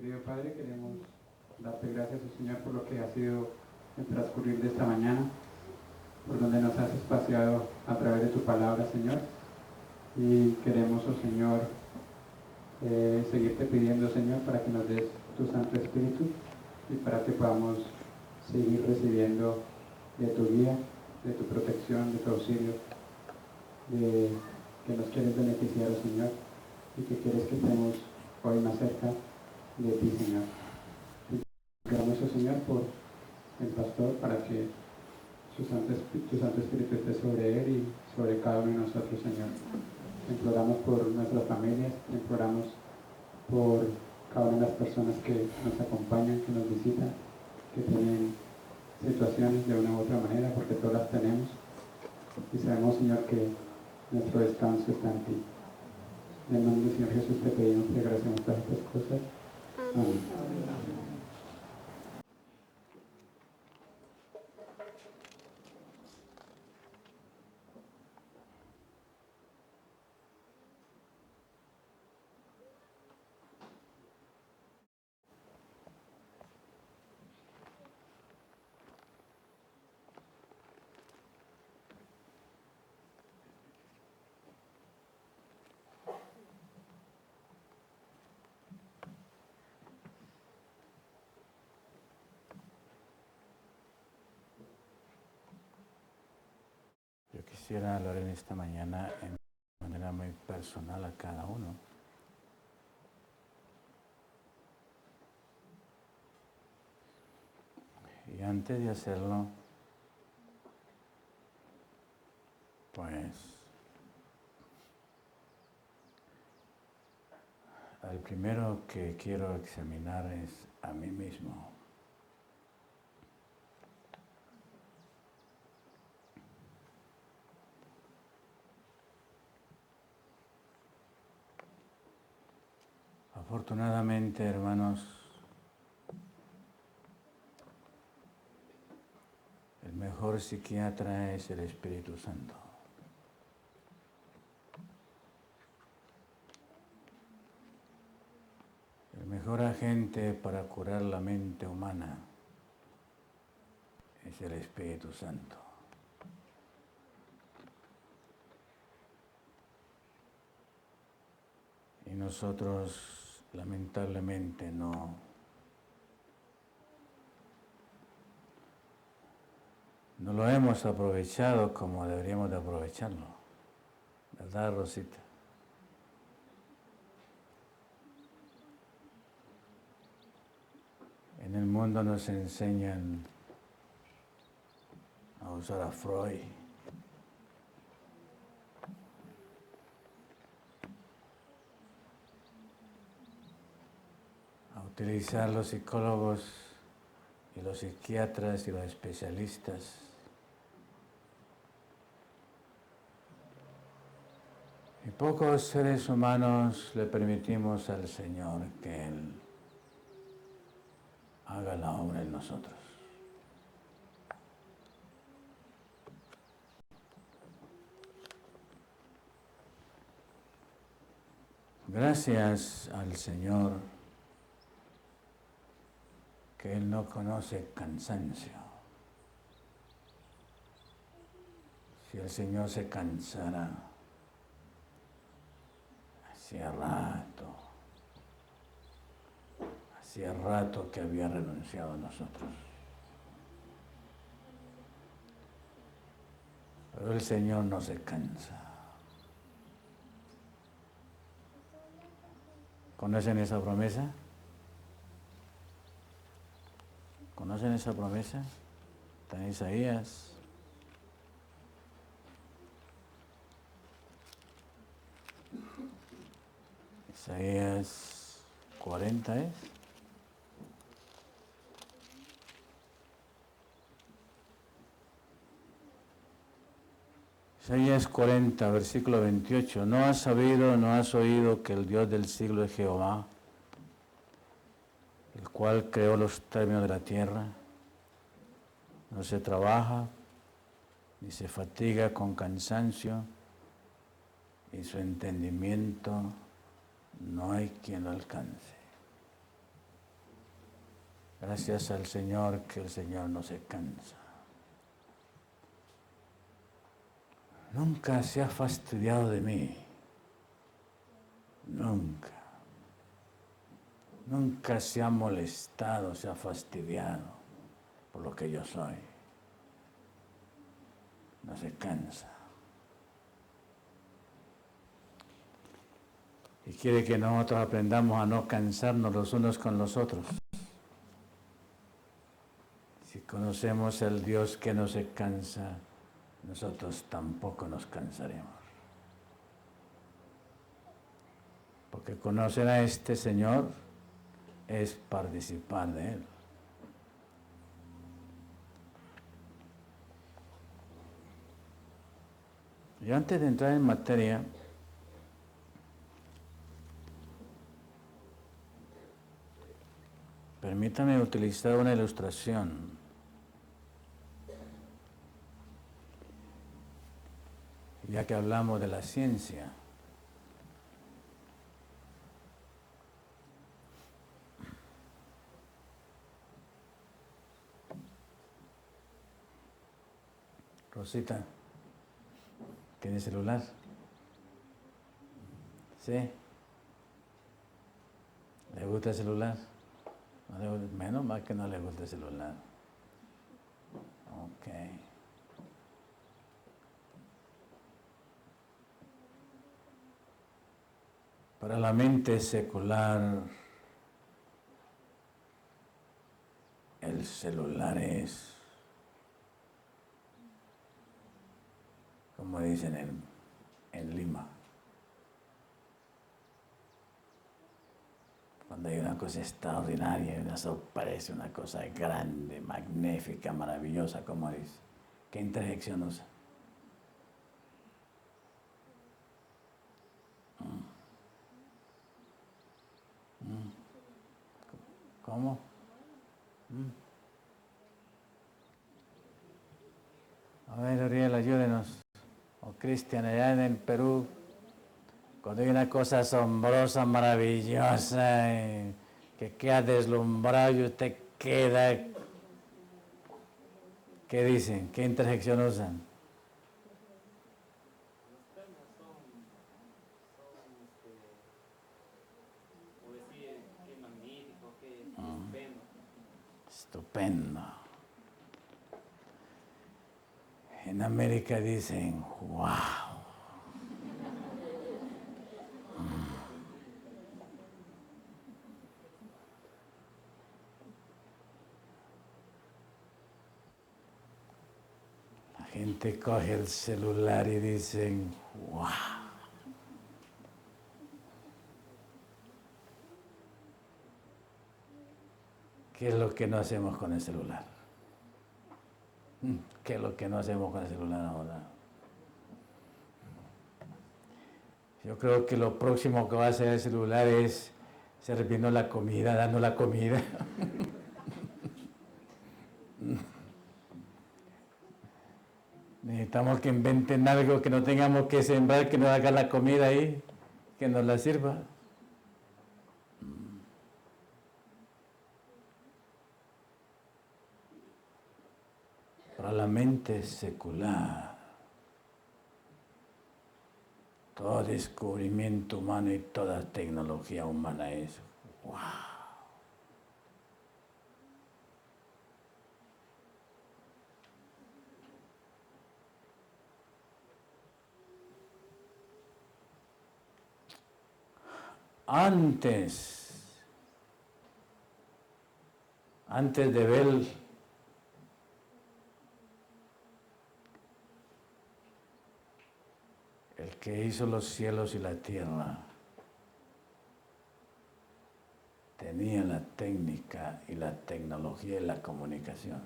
querido Padre, queremos darte gracias, oh Señor, por lo que ha sido el transcurrir de esta mañana, por donde nos has espaciado a través de tu palabra, Señor. Y queremos, oh Señor, seguirte pidiendo, Señor, para que nos des tu Santo Espíritu y para que podamos seguir recibiendo de tu guía, de tu protección, de tu auxilio, de que nos quieres beneficiar, oh Señor, y que quieres que estemos hoy más cerca de ti, Señor. Gracias, oh Señor, por el pastor, para que tu Santo Espíritu esté sobre él y sobre cada uno de nosotros, Señor. Imploramos por nuestras familias, imploramos por cada una de las personas que nos acompañan, que nos visitan, que tienen situaciones de una u otra manera, porque todas las tenemos. Y sabemos, Señor, que nuestro descanso está en ti. En el nombre del Señor Jesús te pedimos y agradecemos todas estas cosas. Amén. Yo quisiera hablar en esta mañana en manera muy personal a cada uno. Y antes de hacerlo, pues, el primero que quiero examinar es a mí mismo. Afortunadamente, hermanos, el mejor psiquiatra es el Espíritu Santo. El mejor agente para curar la mente humana es el Espíritu Santo. Y nosotros, lamentablemente, no lo hemos aprovechado como deberíamos de aprovecharlo. ¿Verdad, Rosita? En el mundo nos enseñan a usar a Freud, a utilizar los psicólogos y los psiquiatras y los especialistas y pocos seres humanos le permitimos al Señor que Él haga la obra en nosotros. Gracias al Señor que Él no conoce cansancio. Si el Señor se cansara, hacía rato que había renunciado a nosotros. Pero el Señor no se cansa. ¿Conocen esa promesa? ¿Conocen esa promesa? Está en Isaías. Isaías 40 es. Isaías 40, versículo 28. ¿No has sabido, no has oído que el Dios del siglo es Jehová, el cual creó los términos de la tierra? No se trabaja, ni se fatiga con cansancio, y su entendimiento no hay quien lo alcance. Gracias al Señor que el Señor no se cansa. Nunca se ha fastidiado de mí. Nunca. Nunca se ha molestado, se ha fastidiado por lo que yo soy. No se cansa. Y quiere que nosotros aprendamos a no cansarnos los unos con los otros. Si conocemos al Dios que no se cansa, nosotros tampoco nos cansaremos. Porque conocer a este Señor es participar de Él. Y antes de entrar en materia, permítame utilizar una ilustración. Ya que hablamos de la ciencia. Rosita, ¿tiene celular? ¿Sí? ¿Le gusta el celular? No le gusta, menos mal que no le gusta el celular. Ok. Para la mente secular, el celular es, como dicen en Lima, cuando hay una cosa extraordinaria, una sorpresa, una cosa grande, magnífica, maravillosa, como dice. ¿Qué interjección usa? ¿Cómo? A ver, Ariel, ayúdenos. O Cristian, allá en el Perú, cuando hay una cosa asombrosa, maravillosa, que queda deslumbrado y usted queda... ¿Qué dicen? ¿Qué interjección usan? Estupendo. En América dicen, wow. La gente coge el celular y dicen, wow. ¿Qué es lo que no hacemos con el celular? ¿Qué es lo que no hacemos con el celular ahora? Yo creo que lo próximo que va a hacer el celular es serviendo la comida, dando la comida. Necesitamos que inventen algo que no tengamos que sembrar, que nos haga la comida ahí, que nos la sirva. Para la mente secular, todo descubrimiento humano y toda tecnología humana es wow. Antes de ver el que hizo los cielos y la tierra, tenía la técnica y la tecnología y la comunicación.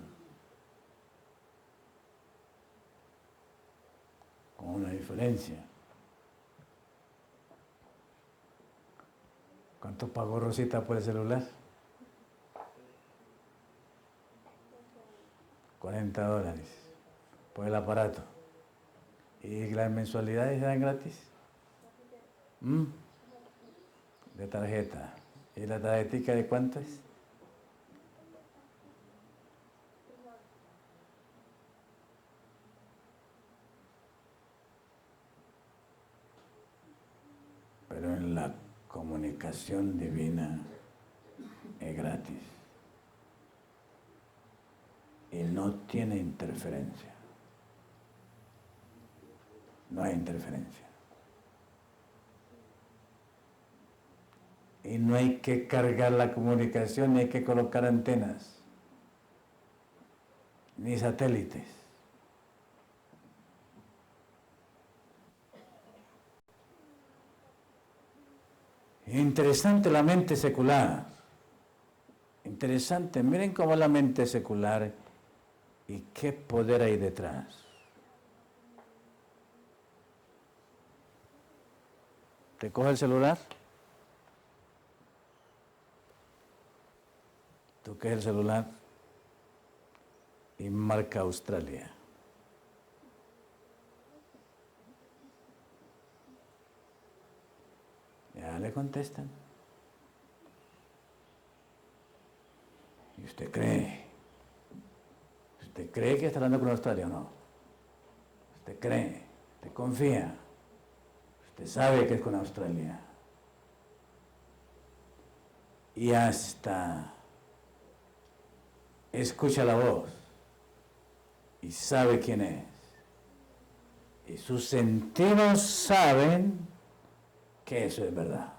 Con una diferencia. ¿Cuánto pagó Rosita por el celular? $40 por el aparato. ¿Y las mensualidades eran gratis? De tarjeta. ¿Y la tarjetita de cuánto es? la comunicación divina es gratis y no tiene interferencia. No hay interferencia. Y no hay que cargar la comunicación, ni hay que colocar antenas, ni satélites. Interesante la mente secular. Interesante, miren cómo la mente secular y qué poder hay detrás. ¿Te coge el celular? Toqué el celular y marca Australia. Ya le contestan. ¿Y usted cree? ¿Usted cree que está hablando con Australia o no? ¿Usted cree? ¿Usted confía? ¿Usted sabe que es con Australia? Y hasta escucha la voz y sabe quién es. Y sus sentidos saben que eso es verdad.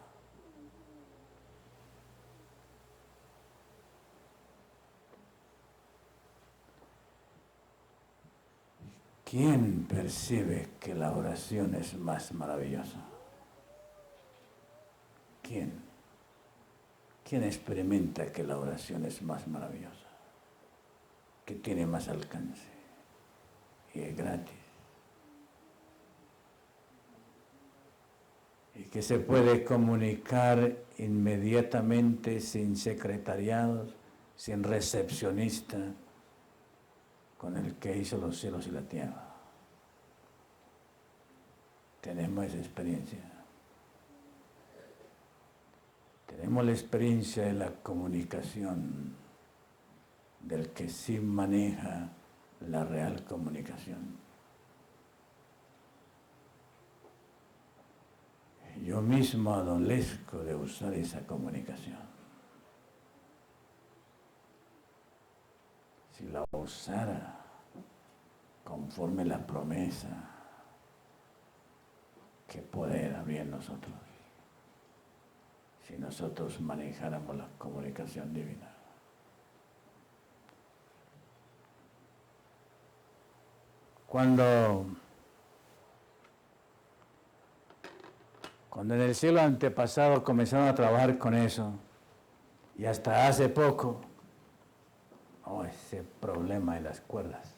¿Quién percibe que la oración es más maravillosa? ¿Quién? ¿Quién experimenta que la oración es más maravillosa? Que tiene más alcance y es gratis. Y que se puede comunicar inmediatamente sin secretariados, sin recepcionista, con el que hizo los cielos y la tierra. Tenemos esa experiencia. Tenemos la experiencia de la comunicación, del que sí maneja la real comunicación. Yo mismo adolezco de usar esa comunicación. Si la usara conforme la promesa, qué poder habría en nosotros si nosotros manejáramos la comunicación divina. Cuando en el siglo antepasado comenzaron a trabajar con eso, y hasta hace poco, ese problema de las cuerdas,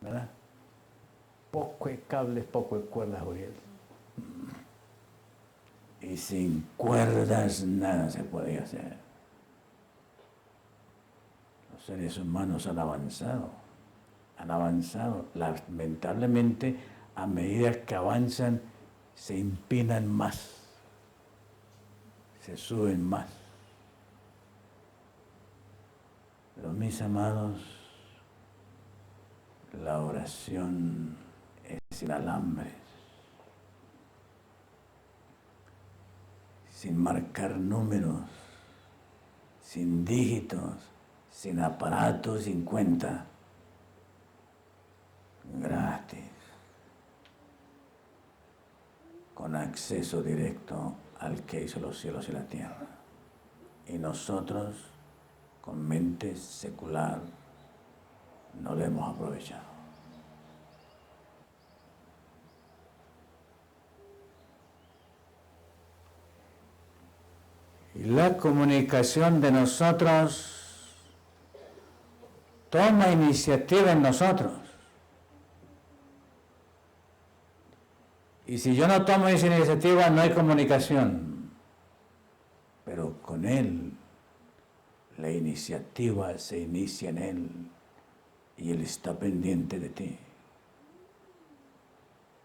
¿verdad? Poco de cables, poco de cuerdas, Uriel. Y sin cuerdas nada se podía hacer. Los seres humanos han avanzado. Lamentablemente, a medida que avanzan, se empinan más, se suben más. Pero mis amados, la oración es sin alambres, sin marcar números, sin dígitos, sin aparatos, sin cuenta, gratis, con acceso directo al que hizo los cielos y la tierra. Y nosotros, con mente secular, no lo hemos aprovechado. Y la comunicación de nosotros toma iniciativa en nosotros. Y si yo no tomo esa iniciativa, no hay comunicación. Pero con Él, la iniciativa se inicia en Él y Él está pendiente de ti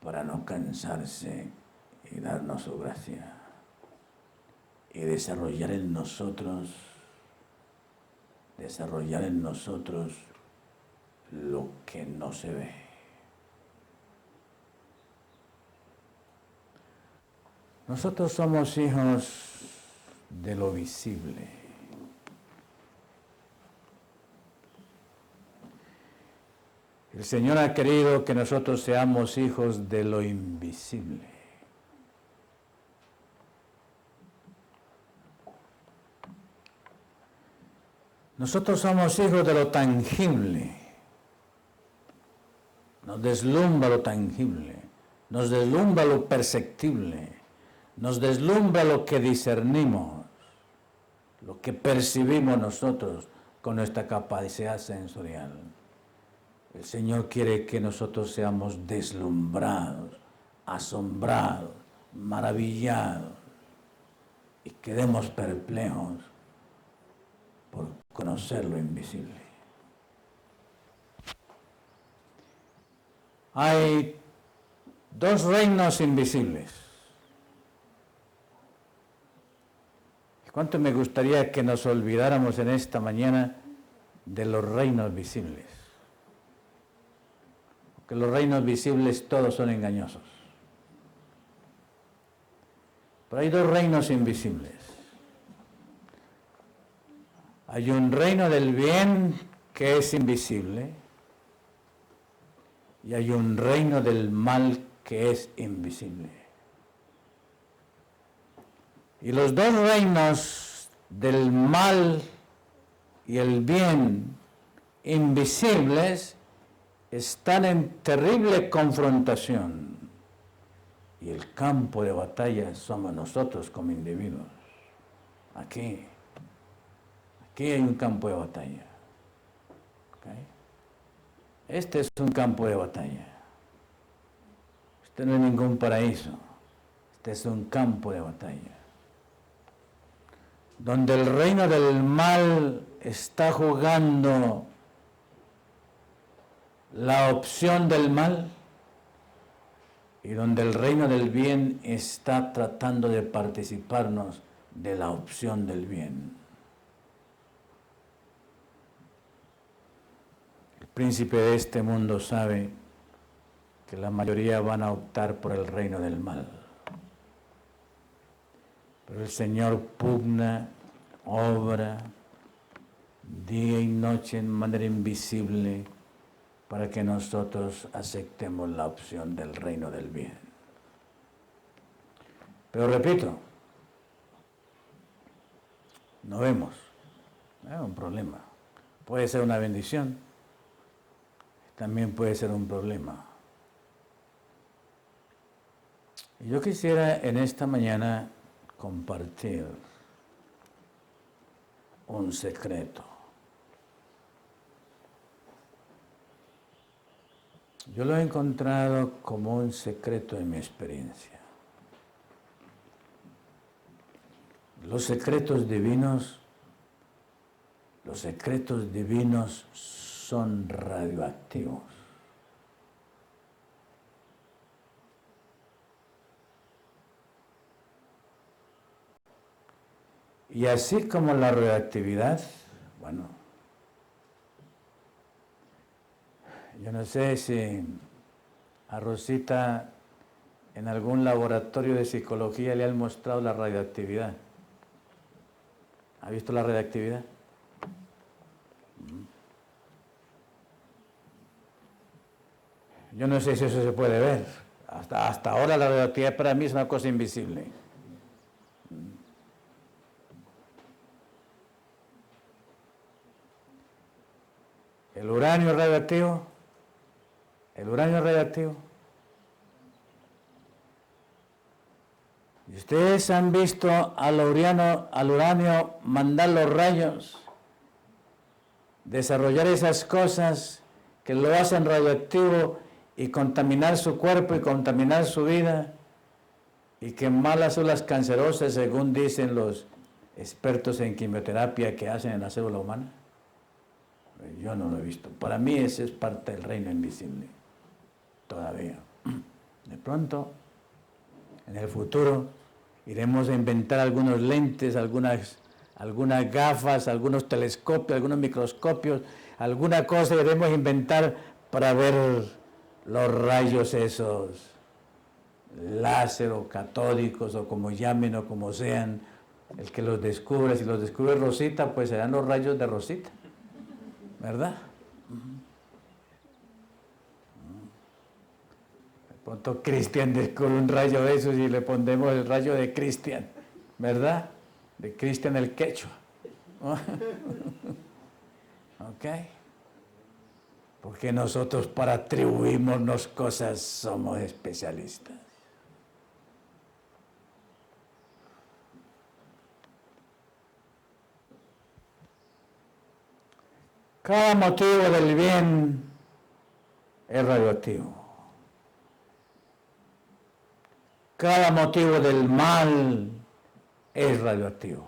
para no cansarse y darnos su gracia y desarrollar en nosotros lo que no se ve. Nosotros somos hijos de lo visible. El Señor ha querido que nosotros seamos hijos de lo invisible. Nosotros somos hijos de lo tangible. Nos deslumbra lo tangible, nos deslumbra lo perceptible, nos deslumbra lo que discernimos, lo que percibimos nosotros con nuestra capacidad sensorial. El Señor quiere que nosotros seamos deslumbrados, asombrados, maravillados y quedemos perplejos por conocer lo invisible. Hay dos reinos invisibles. ¿Cuánto me gustaría que nos olvidáramos en esta mañana de los reinos visibles? Porque los reinos visibles todos son engañosos. Pero hay dos reinos invisibles. Hay un reino del bien que es invisible y hay un reino del mal que es invisible. Y los dos reinos del mal y el bien invisibles están en terrible confrontación. Y el campo de batalla somos nosotros como individuos. Aquí hay un campo de batalla. ¿Okay? Este es un campo de batalla. Este no es ningún paraíso. Este es un campo de batalla. Donde el reino del mal está jugando la opción del mal y donde el reino del bien está tratando de participarnos de la opción del bien. El príncipe de este mundo sabe que la mayoría van a optar por el reino del mal. Pero el Señor pugna, obra, día y noche en manera invisible para que nosotros aceptemos la opción del reino del bien. Pero repito, no vemos. Es un problema. Puede ser una bendición, también puede ser un problema. Y yo quisiera en esta mañana compartir un secreto. Yo lo he encontrado como un secreto en mi experiencia. Los secretos divinos son radioactivos. Y así como la radioactividad, bueno, yo no sé si a Rosita en algún laboratorio de psicología le han mostrado la radioactividad. ¿Ha visto la radioactividad? Yo no sé si eso se puede ver. Hasta ahora la radioactividad para mí es una cosa invisible. El uranio es radioactivo. Y ustedes han visto al uranio mandar los rayos, desarrollar esas cosas que lo hacen radioactivo y contaminar su cuerpo y contaminar su vida, y que malas son las cancerosas, según dicen los expertos en quimioterapia que hacen en la célula humana. Yo no lo he visto. Para mí ese es parte del reino invisible. Todavía. De pronto, en el futuro, iremos a inventar algunos lentes, algunas gafas, algunos telescopios, algunos microscopios, alguna cosa iremos a inventar para ver los rayos esos láser o catódicos o como llamen o como sean, el que los descubre, si los descubre Rosita, pues serán los rayos de Rosita, ¿verdad? De pronto Cristian descubre un rayo de esos y le pondremos el rayo de Cristian, ¿verdad? De Cristian el quechua. ¿Ok? Porque nosotros para atribuirnos cosas somos especialistas. Cada motivo del bien es radioactivo. Cada motivo del mal es radioactivo.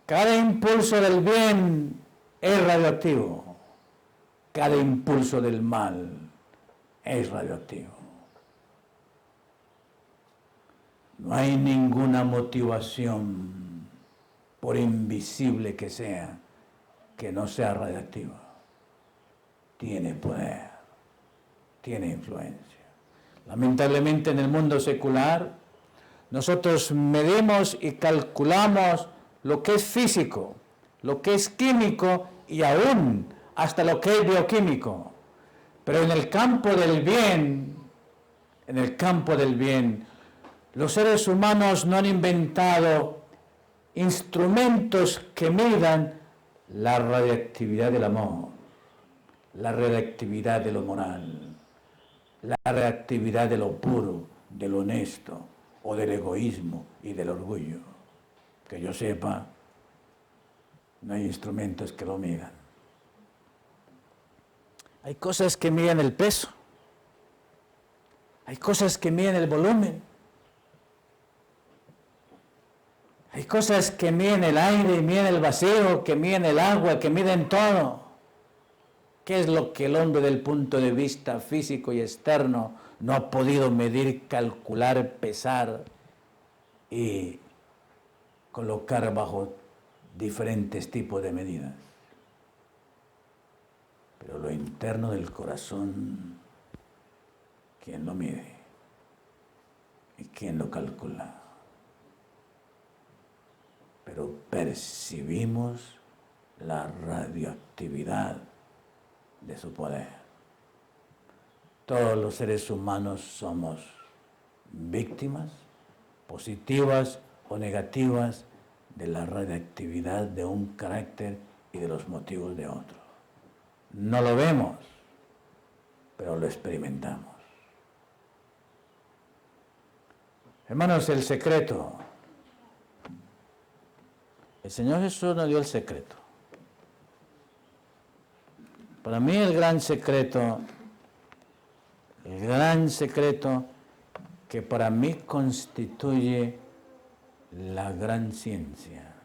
Cada impulso del bien es radioactivo. Cada impulso del mal es radioactivo. No hay ninguna motivación, por invisible que sea, que no sea radioactiva. Tiene poder, tiene influencia. Lamentablemente en el mundo secular, nosotros medimos y calculamos lo que es físico, lo que es químico y aún hasta lo que es bioquímico. Pero en el campo del bien, los seres humanos no han inventado instrumentos que midan la radiactividad del amor, la radiactividad de lo moral, la radiactividad de lo puro, de lo honesto, o del egoísmo y del orgullo. Que yo sepa, no hay instrumentos que lo midan. Hay cosas que miden el peso, hay cosas que miden el volumen, hay cosas que miden el aire, miden el vacío, que miden el agua, que miden todo. ¿Qué es lo que el hombre del punto de vista físico y externo no ha podido medir, calcular, pesar y colocar bajo diferentes tipos de medidas? Pero lo interno del corazón, ¿quién lo mide? ¿Y quién lo calcula? Pero percibimos la radioactividad de su poder. Todos los seres humanos somos víctimas, positivas o negativas, de la radioactividad de un carácter y de los motivos de otro. No lo vemos, pero lo experimentamos. Hermanos, el secreto. El Señor Jesús nos dio el secreto. Para mí el gran secreto que para mí constituye la gran ciencia,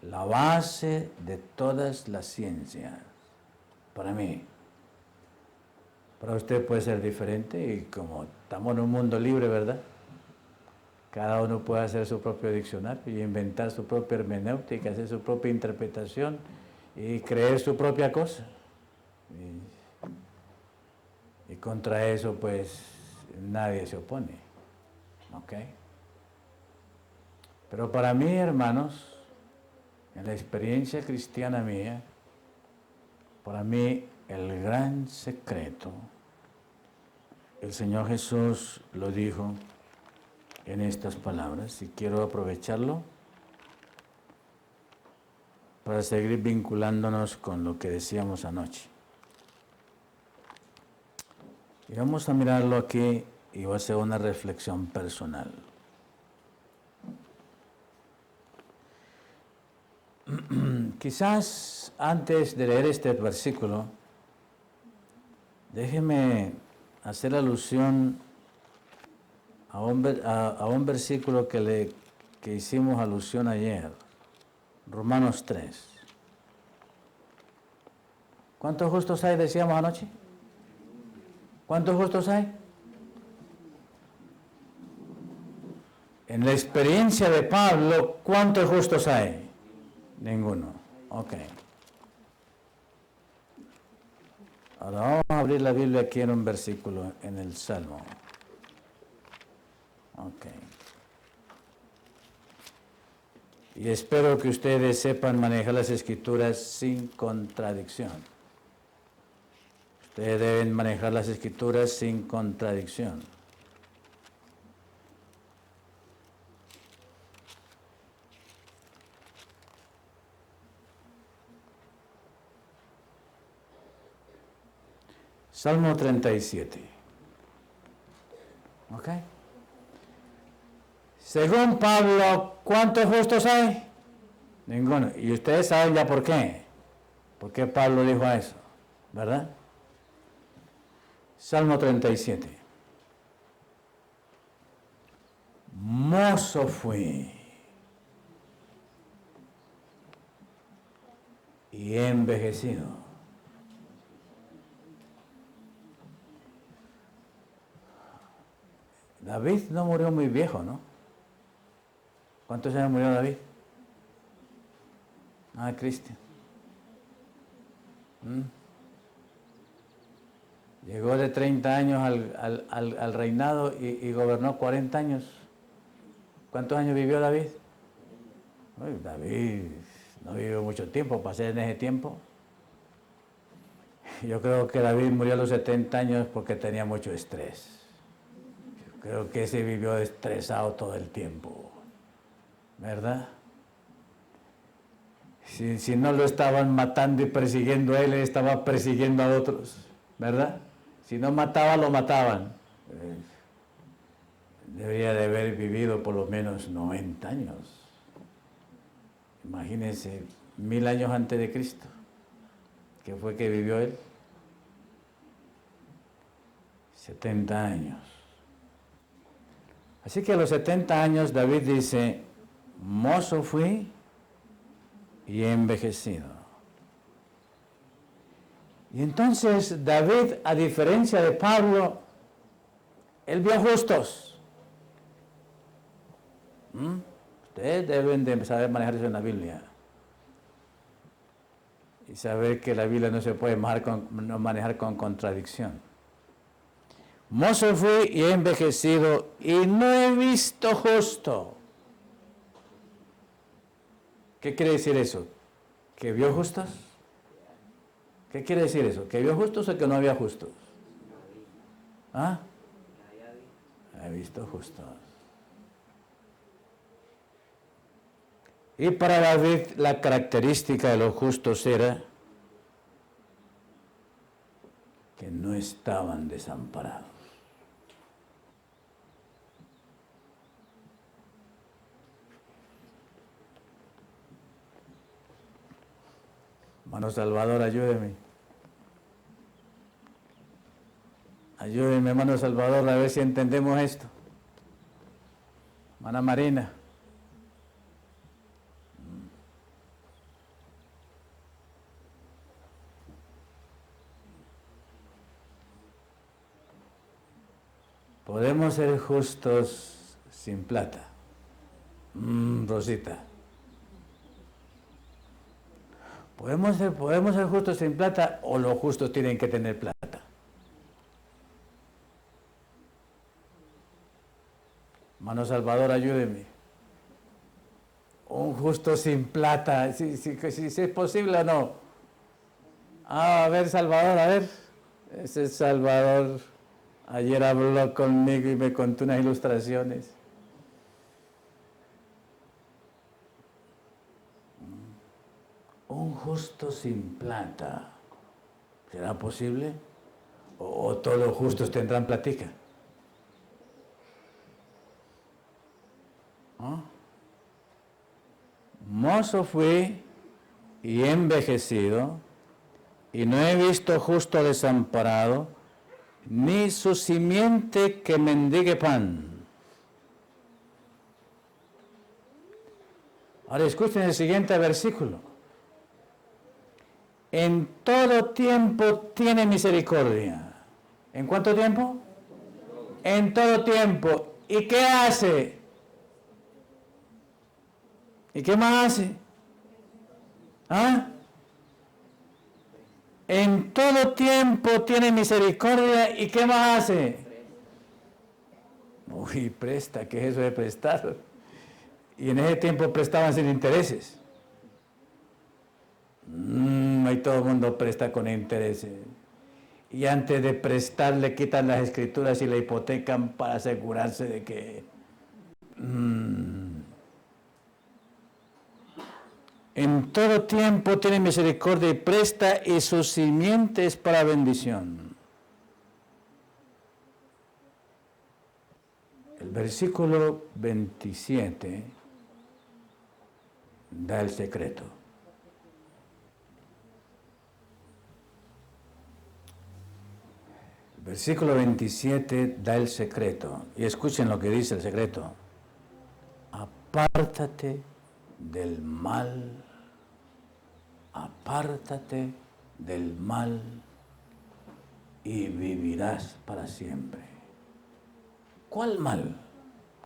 la base de todas las ciencias, para mí. Para usted puede ser diferente y como estamos en un mundo libre, ¿verdad? Cada uno puede hacer su propio diccionario y inventar su propia hermenéutica, hacer su propia interpretación y creer su propia cosa. Y contra eso, pues, nadie se opone. ¿Ok? Pero para mí, hermanos, en la experiencia cristiana mía, para mí el gran secreto, el Señor Jesús lo dijo en estas palabras, y quiero aprovecharlo para seguir vinculándonos con lo que decíamos anoche. Y vamos a mirarlo aquí y va a ser una reflexión personal. Quizás antes de leer este versículo, déjeme hacer alusión a un versículo que hicimos alusión ayer, Romanos 3. ¿Cuántos justos hay, decíamos anoche? ¿Cuántos justos hay? En la experiencia de Pablo, ¿cuántos justos hay? Ninguno. Ok. Ahora vamos a abrir la Biblia aquí en un versículo, en el Salmo. Ok. Y espero que ustedes sepan manejar las Escrituras sin contradicción. Ustedes deben manejar las Escrituras sin contradicción. Salmo 37. ¿Ok? Según Pablo, ¿cuántos justos hay? Ninguno. Y ustedes saben ya por qué. ¿Por qué Pablo dijo eso? ¿Verdad? Salmo 37. Mozo fui y he envejecido. David no murió muy viejo, ¿no? ¿Cuántos años murió David? Cristian. Llegó de 30 años al reinado y gobernó 40 años. ¿Cuántos años vivió David? Uy, David no vivió mucho tiempo, pasé en ese tiempo. Yo creo que David murió a los 70 años porque tenía mucho estrés. Yo creo que ese vivió estresado todo el tiempo, ¿verdad? Si no lo estaban matando y persiguiendo a él estaba persiguiendo a otros, ¿verdad? Si no mataba, lo mataban. Debería de haber vivido por lo menos 90 años. Imagínense, 1000 años antes de Cristo. ¿Qué fue que vivió él? 70 años. Así que a los 70 años David dice, mozo fui y he envejecido. Y entonces David, a diferencia de Pablo, él vio justos. Ustedes deben de saber manejar eso en la Biblia. Y saber que la Biblia no se puede manejar con contradicción. Mozo fui y he envejecido y no he visto justo. ¿Qué quiere decir eso? ¿Que vio justos? ¿Qué quiere decir eso? ¿Que vio justos o que no había justos? ¿Ah? He visto justos. Y para David la característica de los justos era que no estaban desamparados. Hermano Salvador, ayúdeme. Ayúdeme, hermano Salvador, a ver si entendemos esto. Hermana Marina. Podemos ser justos sin plata. Rosita. ¿Podemos ser justos sin plata o los justos tienen que tener plata? Hermano Salvador, ayúdeme. Un justo sin plata, si es posible o no. A ver, Salvador, a ver. Ese Salvador ayer habló conmigo y me contó unas ilustraciones. Un justo sin plata. ¿Será posible? ¿O todos los justos tendrán platica? ¿Ah? Mozo fui y he envejecido, y no he visto justo desamparado, ni su simiente que mendigue pan. Ahora escuchen el siguiente versículo. En todo tiempo tiene misericordia. ¿En cuánto tiempo? En todo tiempo. ¿Y qué hace? ¿Y qué más hace? ¿Ah? En todo tiempo tiene misericordia. ¿Y qué más hace? Uy, presta, ¿qué es eso de prestar? Y en ese tiempo prestaban sin intereses. Ahí todo el mundo presta con intereses. Y antes de prestar le quitan las escrituras y la hipotecan para asegurarse de que... En todo tiempo tiene misericordia y presta, y sus simientes para bendición. El versículo 27 da el secreto. El versículo 27 da el secreto. Y escuchen lo que dice el secreto. Apártate del mal. Apártate del mal y vivirás para siempre. ¿Cuál mal?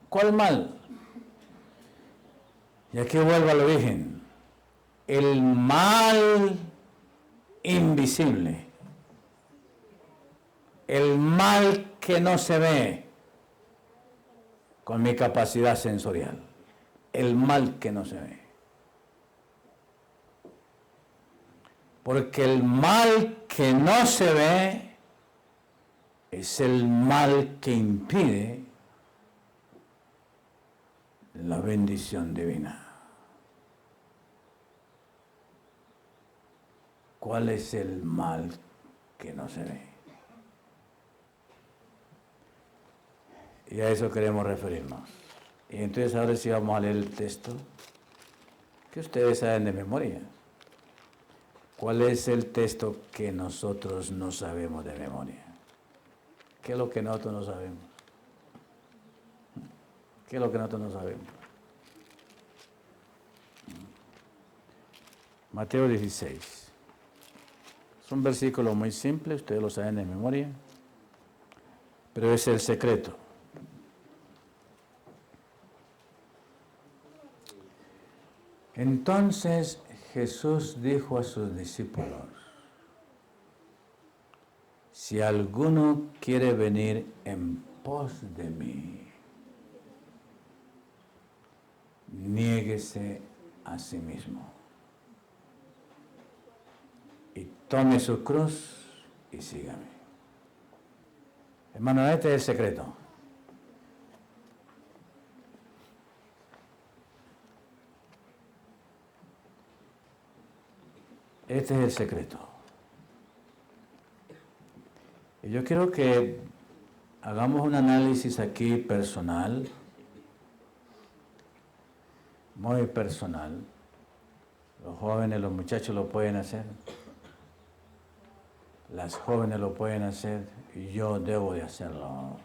¿Cuál mal? Y aquí vuelvo al origen. El mal invisible. El mal que no se ve con mi capacidad sensorial. El mal que no se ve. Porque el mal que no se ve es el mal que impide la bendición divina. ¿Cuál es el mal que no se ve? Y a eso queremos referirnos. Y entonces ahora sí vamos a leer el texto que ustedes saben de memoria. ¿Cuál es el texto que nosotros no sabemos de memoria? ¿Qué es lo que nosotros no sabemos? ¿Qué es lo que nosotros no sabemos? Mateo 16. Es un versículo muy simple, ustedes lo saben de memoria, pero es el secreto. Entonces Jesús dijo a sus discípulos: si alguno quiere venir en pos de mí, niéguese a sí mismo y tome su cruz y sígame. Hermano, este es el secreto. Este es el secreto. Y yo quiero que hagamos un análisis aquí personal, muy personal. Los jóvenes, los muchachos lo pueden hacer. Las jóvenes lo pueden hacer y yo debo de hacerlo.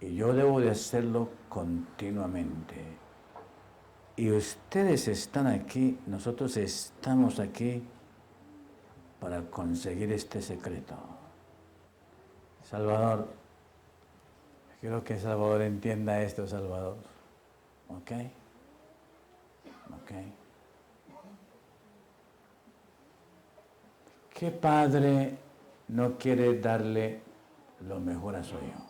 Y yo debo de hacerlo continuamente. Y ustedes están aquí, nosotros estamos aquí para conseguir este secreto. Salvador, quiero que Salvador entienda esto, Salvador. ¿Ok? ¿Ok? ¿Qué padre no quiere darle lo mejor a su hijo?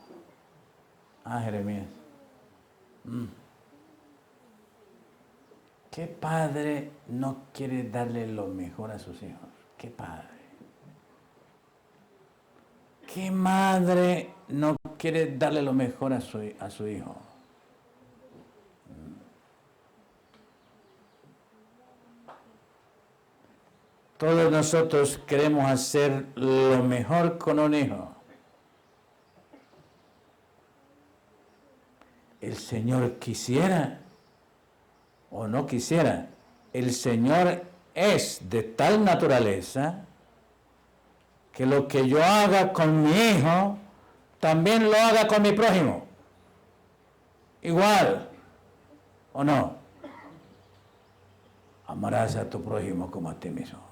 Jeremías. ¿Qué padre no quiere darle lo mejor a sus hijos? ¿Qué padre? ¿Qué madre no quiere darle lo mejor a su hijo? Todos nosotros queremos hacer lo mejor con un hijo. El Señor quisiera o no quisiera, el Señor es de tal naturaleza que lo que yo haga con mi hijo, también lo haga con mi prójimo. Igual, ¿o no? Amarás a tu prójimo como a ti mismo.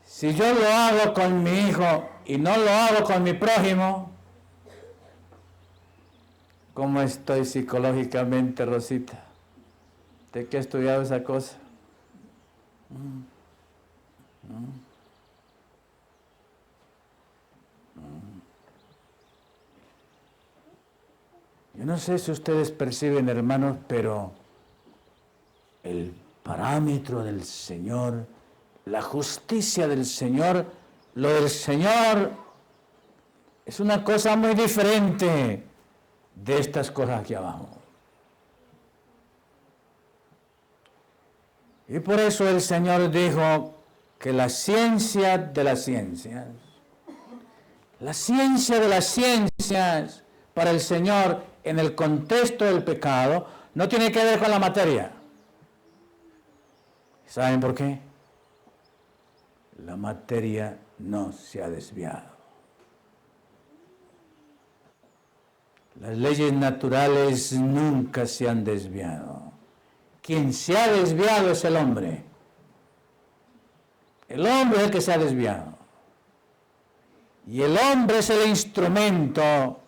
Si yo lo hago con mi hijo y no lo hago con mi prójimo, ¿Cómo estoy psicológicamente, Rosita? ¿De qué he estudiado esa cosa? Yo no sé si ustedes perciben, hermanos, pero el parámetro del Señor, la justicia del Señor, lo del Señor es una cosa muy diferente de estas cosas aquí abajo. Y por eso el Señor dijo que la ciencia de las ciencias, la ciencia de las ciencias para el Señor en el contexto del pecado no tiene que ver con la materia. ¿Saben por qué? La materia no se ha desviado. Las leyes naturales nunca se han desviado. Quien se ha desviado es el hombre. El hombre es el que se ha desviado. Y el hombre es el instrumento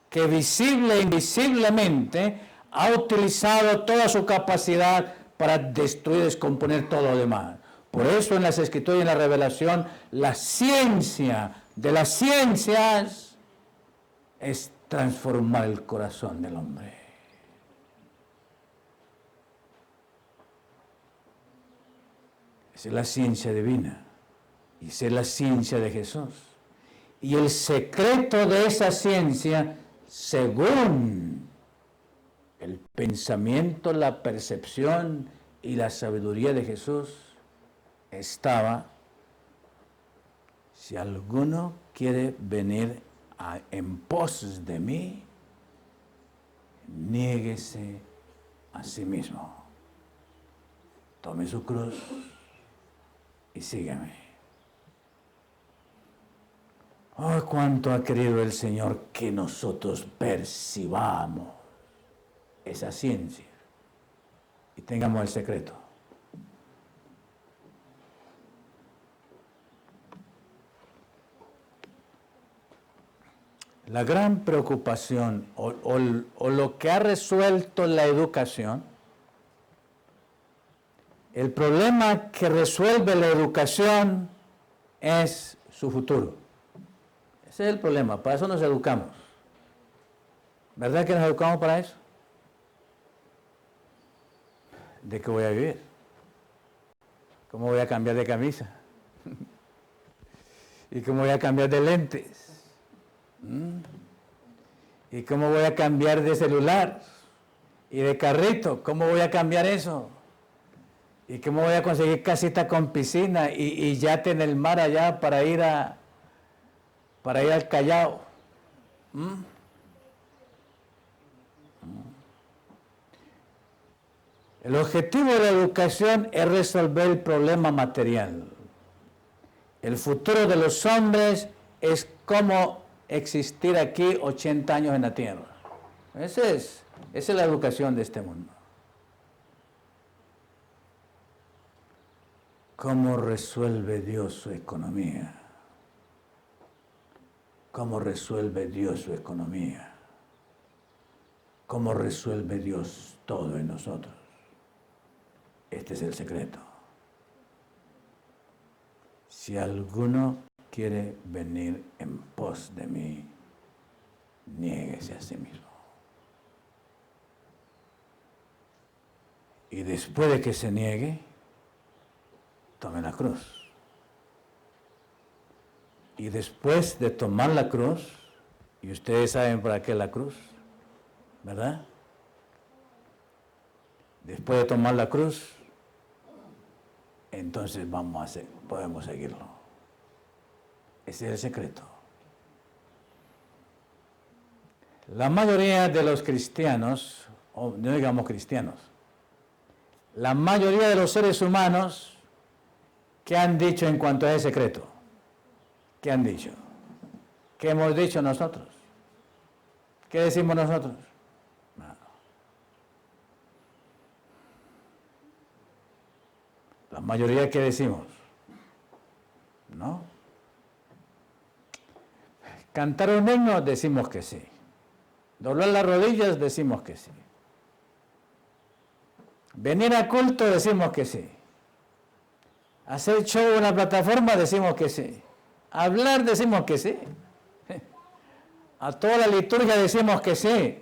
que visible e invisiblemente ha utilizado toda su capacidad para destruir y descomponer todo lo demás. Por eso en las Escrituras y en la Revelación, la ciencia de las ciencias es transformar el corazón del hombre. Esa es la ciencia divina. Y esa es la ciencia de Jesús. Y el secreto de esa ciencia, según el pensamiento, la percepción y la sabiduría de Jesús, estaba: si alguno quiere venir en pos de mí, niéguese a sí mismo, tome su cruz y sígame. Oh, cuánto ha querido el Señor que nosotros percibamos esa ciencia y tengamos el secreto. La gran preocupación o lo que ha resuelto la educación, el problema que resuelve la educación es su futuro. Ese es el problema, para eso nos educamos. ¿Verdad que nos educamos para eso? ¿De qué voy a vivir? ¿Cómo voy a cambiar de camisa? ¿Y cómo voy a cambiar de lentes? ¿Y cómo voy a cambiar de celular? ¿Y de carrito? ¿Cómo voy a cambiar eso? ¿Y cómo voy a conseguir casita con piscina y yate en el mar allá para ir al Callao? El objetivo de la educación es resolver el problema material. El futuro de los hombres es cómo existir aquí 80 años en la tierra. Esa es la educación de este mundo. ¿Cómo resuelve Dios su economía? ¿Cómo resuelve Dios su economía? ¿Cómo resuelve Dios todo en nosotros? Este es el secreto. Si alguno quiere venir en pos de mí, niéguese a sí mismo. Y después de que se niegue, tome la cruz. Y después de tomar la cruz, y ustedes saben para qué la cruz, ¿verdad? Después de tomar la cruz, entonces podemos seguirlo. Ese es el secreto. La mayoría de los cristianos, o no digamos cristianos, la mayoría de los seres humanos, ¿qué han dicho en cuanto a ese secreto? ¿Qué han dicho? ¿Qué hemos dicho nosotros? ¿Qué decimos nosotros? No. La mayoría, ¿qué decimos? ¿No? Cantar un himno, decimos que sí. Doblar las rodillas, decimos que sí. Venir a culto, decimos que sí. Hacer show en la plataforma, decimos que sí. Hablar, decimos que sí. A toda la liturgia decimos que sí.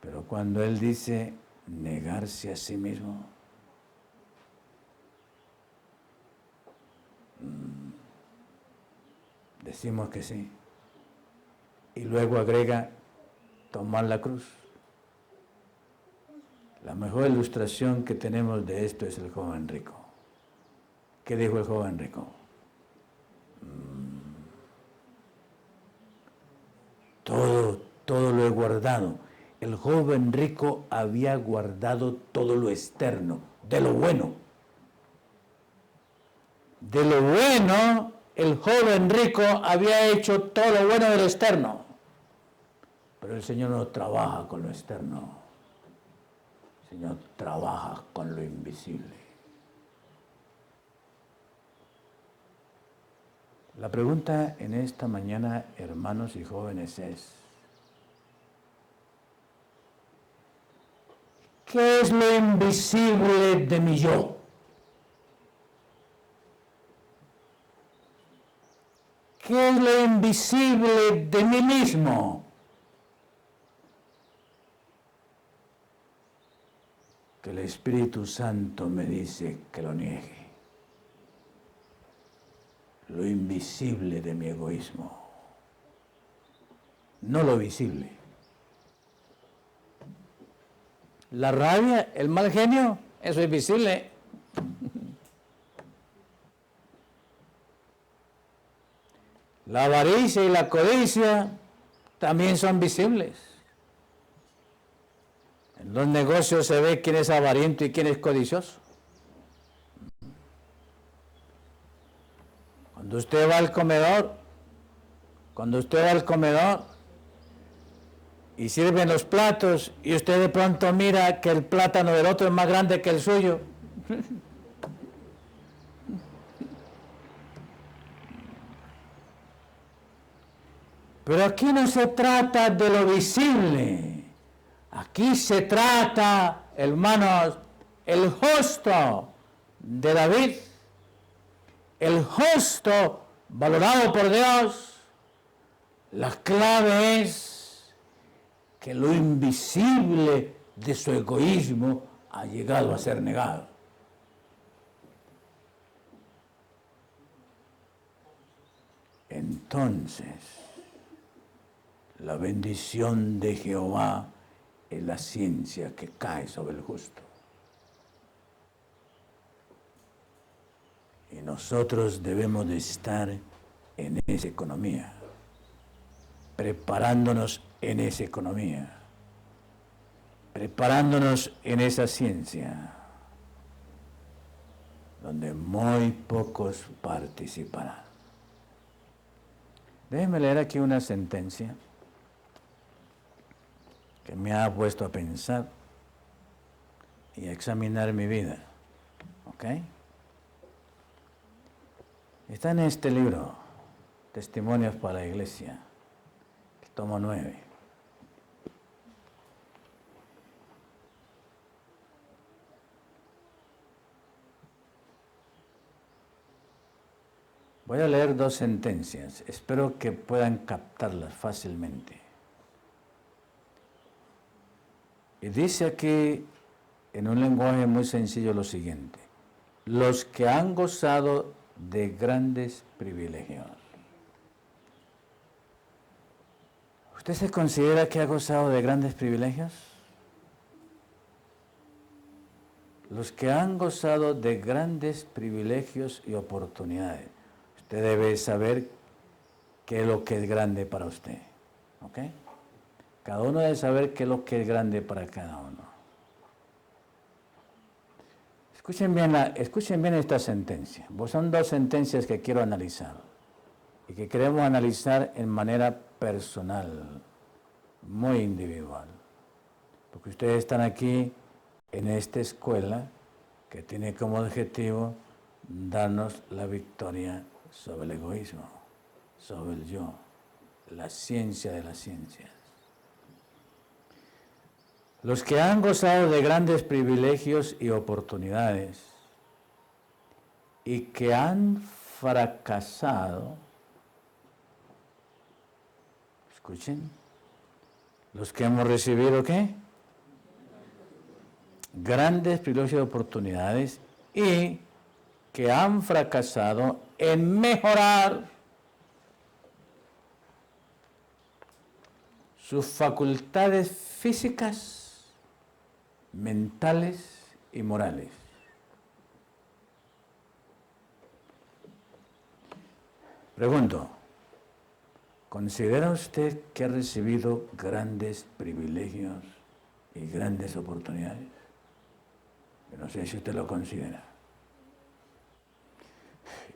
Pero cuando Él dice negarse a sí mismo, decimos que sí. Y luego agrega tomar la cruz. La mejor ilustración que tenemos de esto es el joven rico. ¿Qué dijo el joven rico? Todo lo he guardado. El joven rico había guardado todo lo externo, de lo bueno. De lo bueno, el joven rico había hecho todo lo bueno de lo externo. Pero el Señor no trabaja con lo externo. El Señor trabaja con lo invisible. La pregunta en esta mañana, hermanos y jóvenes, es: ¿qué es lo invisible de mi yo? ¿Qué es lo invisible de mí mismo? Que el Espíritu Santo me dice que lo niegue. Lo invisible de mi egoísmo, no lo visible. La rabia, el mal genio, eso es visible. La avaricia y la codicia también son visibles. En los negocios se ve quién es avariento y quién es codicioso. Cuando usted va al comedor y sirven los platos y usted de pronto mira que el plátano del otro es más grande que el suyo. Pero aquí no se trata de lo visible. Aquí se trata, hermanos, el justo de David, el justo valorado por Dios. La clave es que lo invisible de su egoísmo ha llegado a ser negado. Entonces, la bendición de Jehová es la ciencia que cae sobre el justo. Y nosotros debemos de estar en esa economía, preparándonos en esa economía, preparándonos en esa ciencia, donde muy pocos participarán. Déjenme leer aquí una sentencia que me ha puesto a pensar y a examinar mi vida. ¿Ok? Está en este libro, Testimonios para la Iglesia, el tomo 9. Voy a leer dos sentencias, espero que puedan captarlas fácilmente. Y dice aquí, en un lenguaje muy sencillo, lo siguiente: los que han gozado de grandes privilegios. ¿Usted se considera que ha gozado de grandes privilegios? Los que han gozado de grandes privilegios y oportunidades. Usted debe saber qué es lo que es grande para usted. ¿Ok? Cada uno debe saber qué es lo que es grande para cada uno. Escuchen bien esta sentencia. Pues son dos sentencias que quiero analizar y que queremos analizar en manera personal, muy individual. Porque ustedes están aquí en esta escuela que tiene como objetivo darnos la victoria sobre el egoísmo, sobre el yo. la ciencia de las ciencias. Los que han gozado de grandes privilegios y oportunidades y que han fracasado, escuchen, los que hemos recibido ¿qué? Grandes privilegios y oportunidades y que han fracasado en mejorar sus facultades físicas, mentales y morales. Pregunto, ¿considera usted que ha recibido grandes privilegios y grandes oportunidades? Yo no sé si usted lo considera.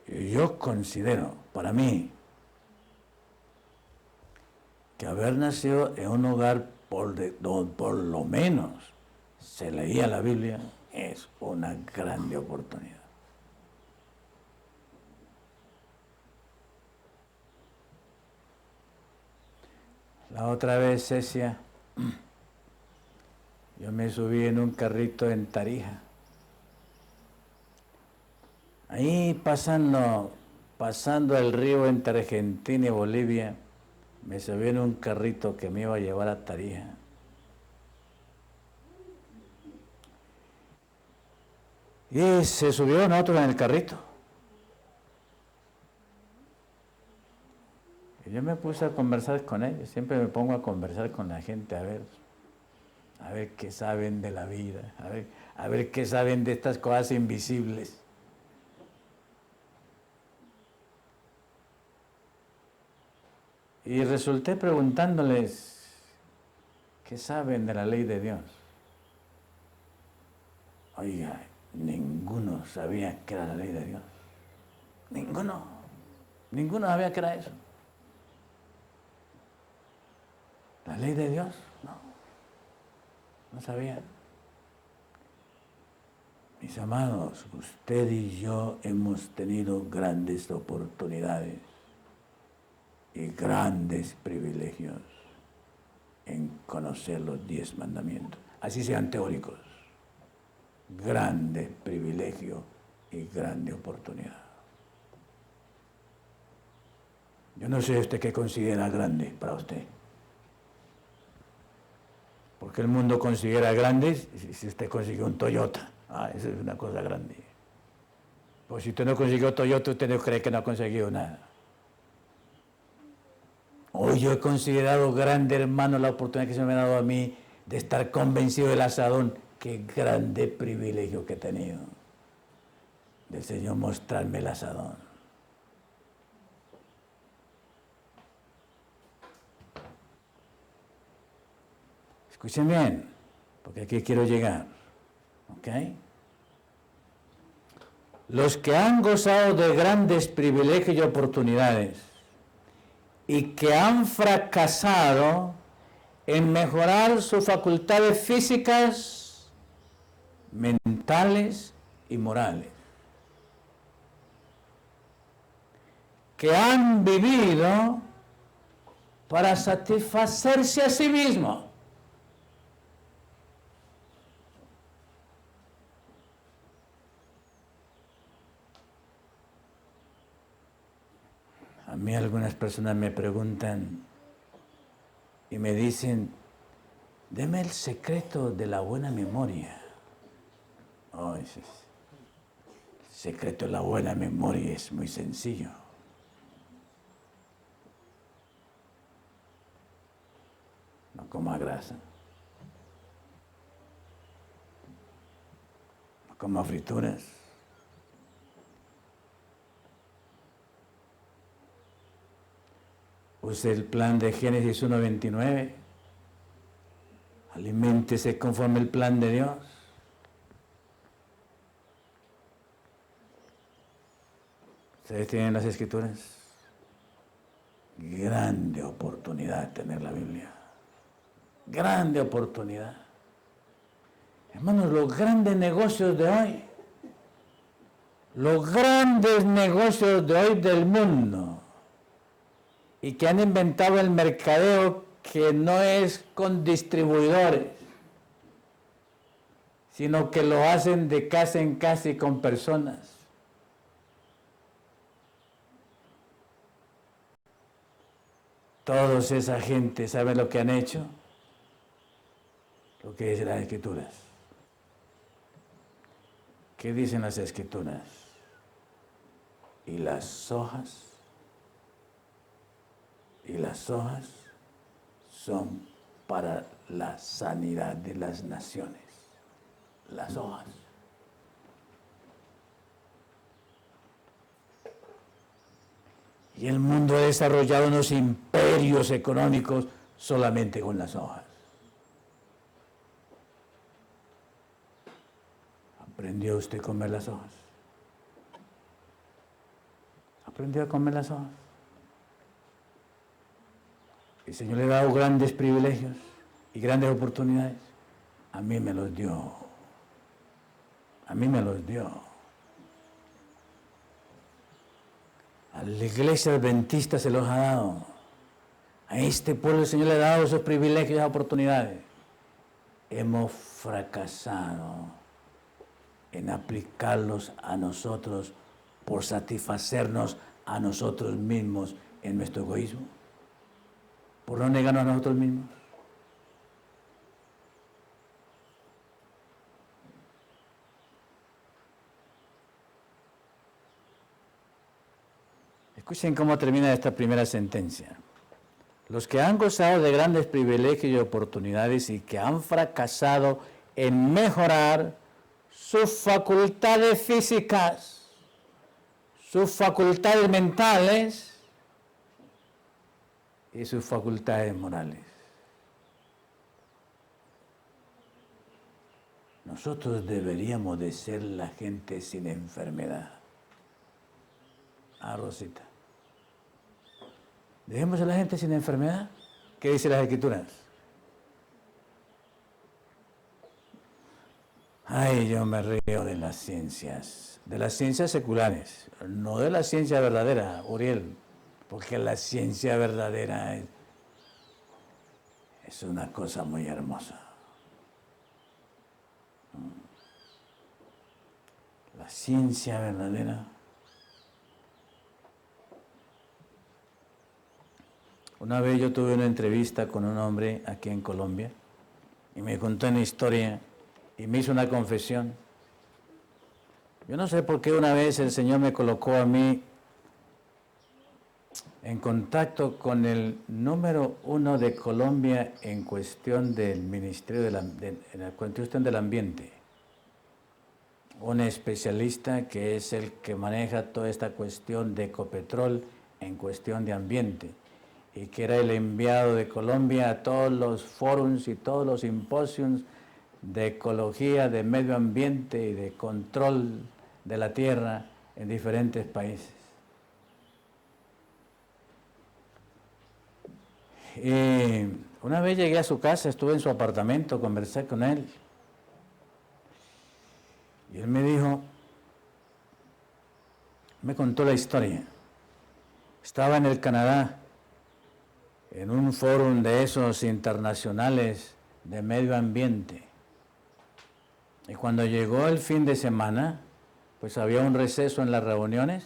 Yo considero, para mí, que haber nacido en un hogar donde por lo menos se leía la Biblia es una grande oportunidad. La otra vez, Cecia, yo me subí en un carrito en Tarija. Ahí pasando el río entre Argentina y Bolivia, me subí en un carrito que me iba a llevar a Tarija. Y se subió nosotros en el carrito. Y yo me puse a conversar con ellos. Siempre me pongo a conversar con la gente a ver qué saben de la vida, a ver qué saben de estas cosas invisibles. Y resulté preguntándoles, ¿qué saben de la ley de Dios? Oiga, ninguno sabía qué era la ley de Dios. Ninguno sabía qué era eso. ¿La ley de Dios? No sabían. Mis amados, usted y yo hemos tenido grandes oportunidades y grandes privilegios en conocer los 10 mandamientos, así sean teóricos. Grande privilegio y grande oportunidad. Yo no sé usted qué considera grande para usted. Porque el mundo considera grandes si usted consiguió un Toyota. Eso es una cosa grande. Pues si usted no consiguió Toyota, usted no cree que no ha conseguido nada. Hoy yo he considerado grande, hermano, la oportunidad que se me ha dado a mí de estar convencido del asadón. Qué grande privilegio que he tenido del Señor mostrarme el asadón. Escuchen bien, porque aquí quiero llegar. ¿Ok? Los que han gozado de grandes privilegios y oportunidades y que han fracasado en mejorar sus facultades físicas, mentales y morales, que han vivido para satisfacerse a sí mismos. A mí algunas personas me preguntan y me dicen, deme el secreto de la buena memoria. El secreto de la buena memoria es muy sencillo. No coma grasa. No coma frituras. Use el plan de Génesis 1:29. Aliméntese conforme el plan de Dios. Ustedes tienen las Escrituras. Grande oportunidad tener la Biblia. Grande oportunidad. Hermanos, los grandes negocios de hoy, los grandes negocios de hoy del mundo, y que han inventado el mercadeo que no es con distribuidores, sino que lo hacen de casa en casa y con personas. Toda esa gente, ¿saben lo que han hecho? Lo que dicen las Escrituras. ¿Qué dicen las Escrituras? Y las hojas son para la sanidad de las naciones. Las hojas. Y el mundo ha desarrollado unos imperios económicos solamente con las hojas. ¿Aprendió usted a comer las hojas? ¿Aprendió a comer las hojas? El Señor le ha dado grandes privilegios y grandes oportunidades. A mí me los dio. A mí me los dio. A la iglesia adventista se los ha dado. A este pueblo el Señor le ha dado esos privilegios y esas oportunidades. Hemos fracasado en aplicarlos a nosotros por satisfacernos a nosotros mismos en nuestro egoísmo, por no negarnos a nosotros mismos. Escuchen cómo termina esta primera sentencia. Los que han gozado de grandes privilegios y oportunidades y que han fracasado en mejorar sus facultades físicas, sus facultades mentales y sus facultades morales. Nosotros deberíamos de ser la gente sin enfermedad. Ah, Rosita. Dejemos a la gente sin enfermedad. ¿Qué dice las Escrituras? Ay, yo me río de las ciencias seculares, no de la ciencia verdadera, Uriel, porque la ciencia verdadera es una cosa muy hermosa. La ciencia verdadera. Una vez yo tuve una entrevista con un hombre aquí en Colombia y me contó una historia y me hizo una confesión. Yo no sé por qué una vez el Señor me colocó a mí en contacto con el número 1 de Colombia en cuestión del Ministerio en la cuestión del ambiente. Un especialista que es el que maneja toda esta cuestión de Ecopetrol en cuestión de ambiente y que era el enviado de Colombia a todos los forums y todos los simposios de ecología, de medio ambiente y de control de la tierra en diferentes países. Y una vez llegué a su casa, estuve en su apartamento, conversé con él. Y él me dijo, me contó la historia. Estaba en el Canadá, en un foro de esos internacionales de medio ambiente. Y cuando llegó el fin de semana, pues había un receso en las reuniones.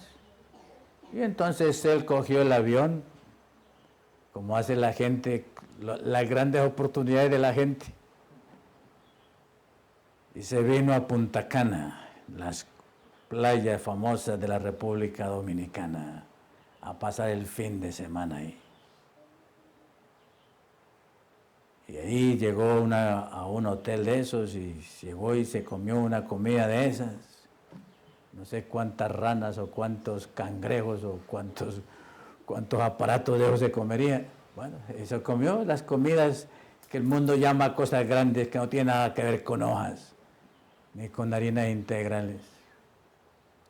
Y entonces él cogió el avión, como hace la gente, las grandes oportunidades de la gente. Y se vino a Punta Cana, las playas famosas de la República Dominicana, a pasar el fin de semana ahí. Y ahí llegó a un hotel de esos y llegó y se comió una comida de esas. No sé cuántas ranas o cuántos cangrejos o cuántos aparatos de esos se comería. Bueno, se comió las comidas que el mundo llama cosas grandes que no tienen nada que ver con hojas ni con harinas integrales.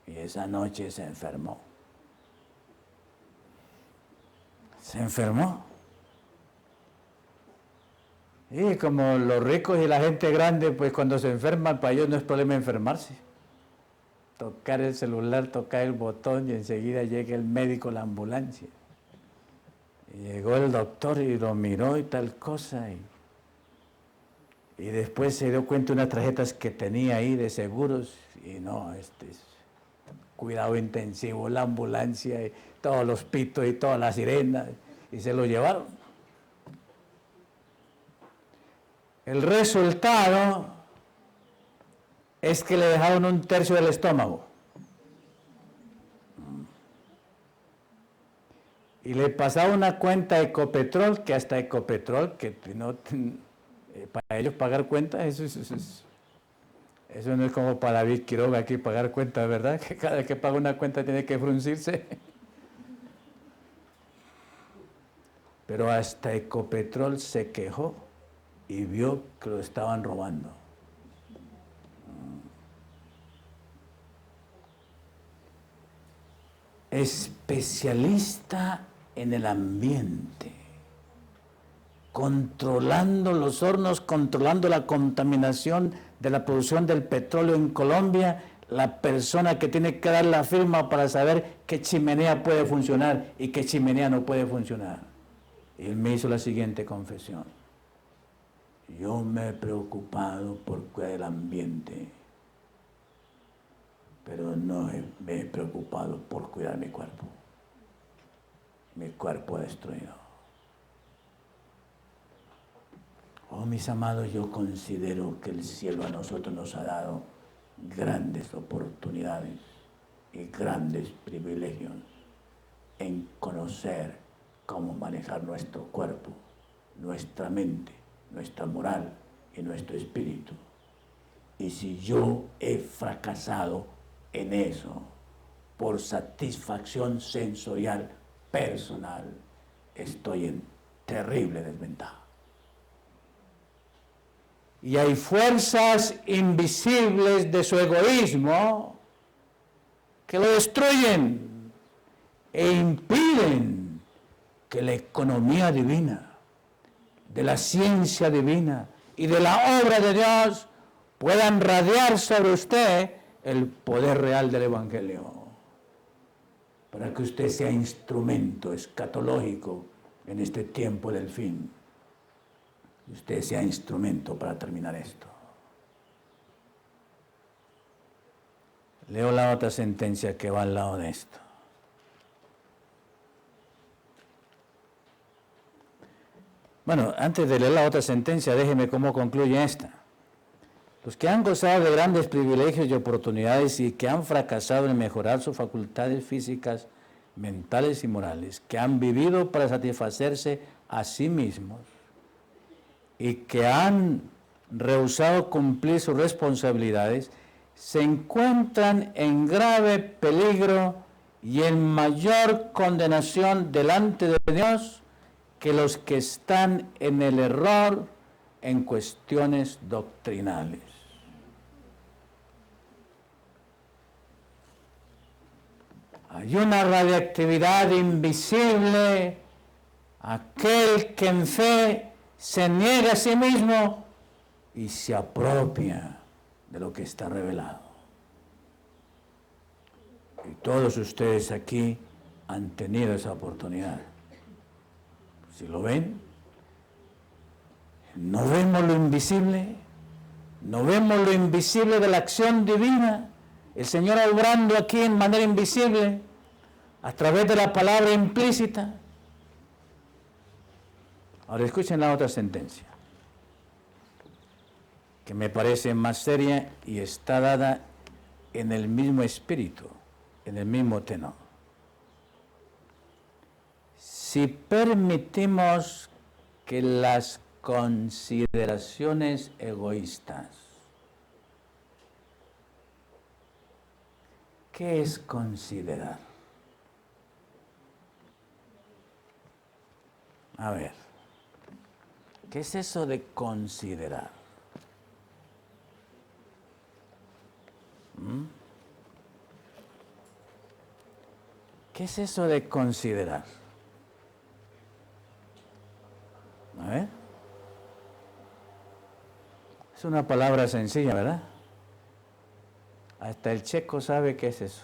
Y esa noche se enfermó. Se enfermó. Y como los ricos y la gente grande, pues cuando se enferman, para ellos no es problema enfermarse. Tocar el celular, tocar el botón y enseguida llega el médico, la ambulancia. Y llegó el doctor y lo miró y tal cosa. Y después se dio cuenta de unas tarjetas que tenía ahí de seguros. Y no, cuidado intensivo, la ambulancia, y todos los pitos y todas las sirenas. Y se lo llevaron. El resultado es que le dejaron 1/3 del estómago. Y le pasaba una cuenta a Ecopetrol, que hasta Ecopetrol, que no, para ellos pagar cuentas, eso no es como para David Quiroga aquí pagar cuentas, ¿verdad? Que cada vez que paga una cuenta tiene que fruncirse. Pero hasta Ecopetrol se quejó y vio que lo estaban robando. Especialista en el ambiente, controlando los hornos, controlando la contaminación de la producción del petróleo en Colombia, la persona que tiene que dar la firma para saber qué chimenea puede funcionar y qué chimenea no puede funcionar. Y él me hizo la siguiente confesión: yo me he preocupado por cuidar el ambiente, pero no me he preocupado por cuidar mi cuerpo. Mi cuerpo destruido. Oh, mis amados, yo considero que el cielo a nosotros nos ha dado grandes oportunidades y grandes privilegios en conocer cómo manejar nuestro cuerpo, nuestra mente, nuestra moral y nuestro espíritu. Y si yo he fracasado en eso por satisfacción sensorial personal, estoy en terrible desventaja. Y hay fuerzas invisibles de su egoísmo que lo destruyen e impiden que la economía divina, de la ciencia divina y de la obra de Dios puedan radiar sobre usted el poder real del Evangelio, para que usted sea instrumento escatológico en este tiempo del fin. Y usted sea instrumento para terminar esto. Leo la otra sentencia que va al lado de esto. Bueno, antes de leer la otra sentencia, déjeme cómo concluye esta. Los que han gozado de grandes privilegios y oportunidades y que han fracasado en mejorar sus facultades físicas, mentales y morales, que han vivido para satisfacerse a sí mismos y que han rehusado cumplir sus responsabilidades, se encuentran en grave peligro y en mayor condenación delante de Dios que los que están en el error en cuestiones doctrinales. Hay una radiactividad invisible, aquel que en fe se niega a sí mismo y se apropia de lo que está revelado. Y todos ustedes aquí han tenido esa oportunidad. Si lo ven, no vemos lo invisible, no vemos lo invisible de la acción divina, el Señor obrando aquí en manera invisible, a través de la palabra implícita. Ahora escuchen la otra sentencia, que me parece más seria y está dada en el mismo espíritu, en el mismo tenor. Si permitimos que las consideraciones egoístas, ¿qué es considerar? A ver, ¿qué es eso de considerar? ¿Qué es eso de considerar? A ver. Es una palabra sencilla, ¿verdad? Hasta el checo sabe qué es eso.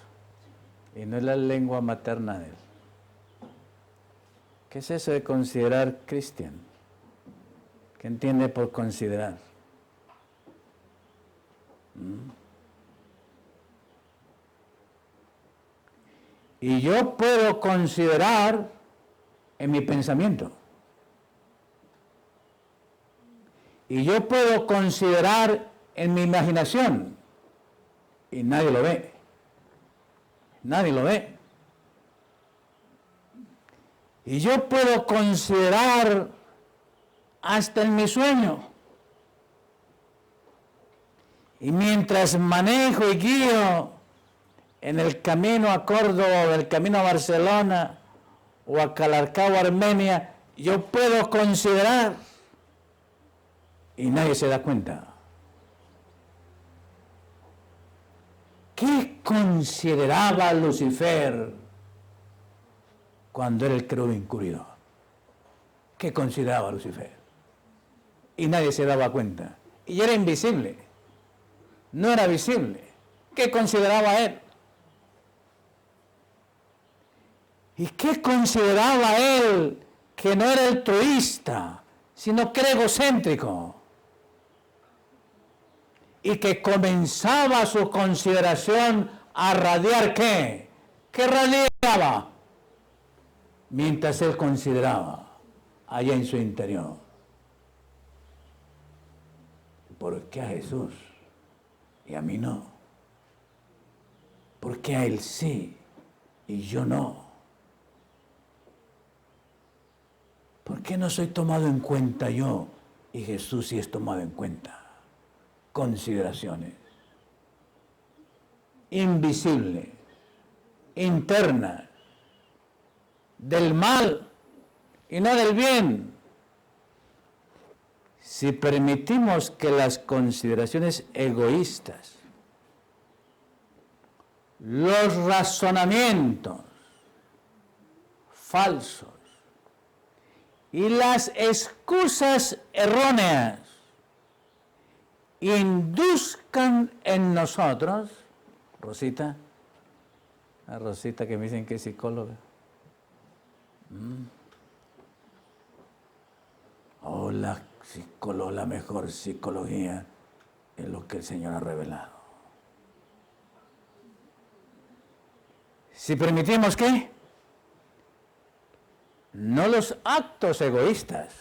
Y no es la lengua materna de él. ¿Qué es eso de considerar Cristian? ¿Qué entiende por considerar? Y yo puedo considerar en mi pensamiento. Y yo puedo considerar en mi imaginación. Y nadie lo ve. Nadie lo ve. Y yo puedo considerar hasta en mi sueño. Y mientras manejo y guío en el camino a Córdoba o el camino a Barcelona o a Calarcao, Armenia, yo puedo considerar y nadie se da cuenta. ¿Qué consideraba Lucifer cuando era el querubín cubridor? ¿Qué consideraba Lucifer? Y nadie se daba cuenta. Y era invisible. No era visible. ¿Qué consideraba él? ¿Y qué consideraba él que no era altruista, sino que era egocéntrico? Y que comenzaba su consideración a radiar ¿qué? ¿Qué radiaba? Mientras él consideraba allá en su interior. ¿Por qué a Jesús y a mí no? ¿Por qué a él sí y yo no? ¿Por qué no soy tomado en cuenta yo y Jesús sí es tomado en cuenta? Consideraciones invisibles, internas, del mal y no del bien. Si permitimos que las consideraciones egoístas, los razonamientos falsos y las excusas erróneas induzcan en nosotros, Rosita, a Rosita que me dicen que es psicóloga. Oh, la mejor psicología es lo que el Señor ha revelado. Si permitimos que no los actos egoístas,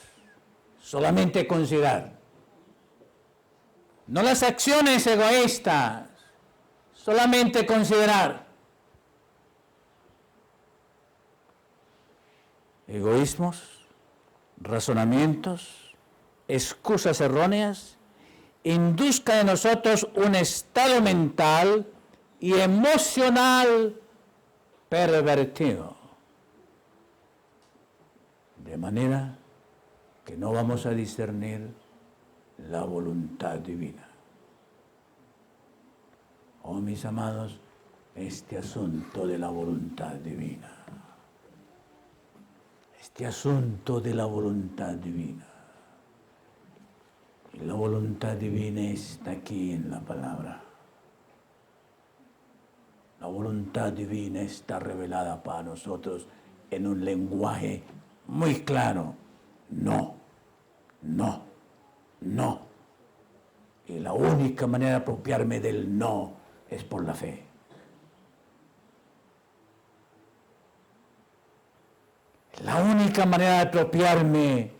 solamente considerar, no las acciones egoístas, solamente considerar. Egoísmos, razonamientos, excusas erróneas, induzcan en nosotros un estado mental y emocional pervertido. De manera que no vamos a discernir la voluntad divina. Oh, mis amados, este asunto de la voluntad divina. Este asunto de la voluntad divina. Y la voluntad divina está aquí en la palabra. La voluntad divina está revelada para nosotros en un lenguaje muy claro. No, no, no. Y la única manera de apropiarme del no es por la fe. La única manera de apropiarme,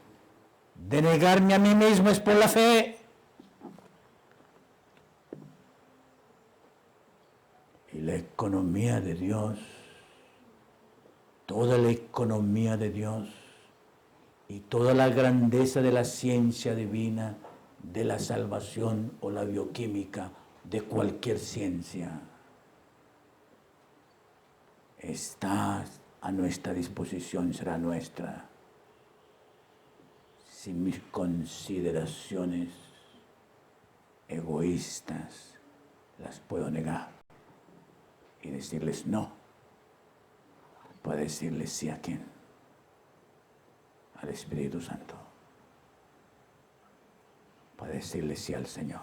de negarme a mí mismo es por la fe. Y la economía de Dios, toda la economía de Dios y toda la grandeza de la ciencia divina, de la salvación o la bioquímica, de cualquier ciencia, está a nuestra disposición, será nuestra, si mis consideraciones egoístas las puedo negar y decirles no, para decirles sí a quién, al Espíritu Santo, para decirles sí al Señor.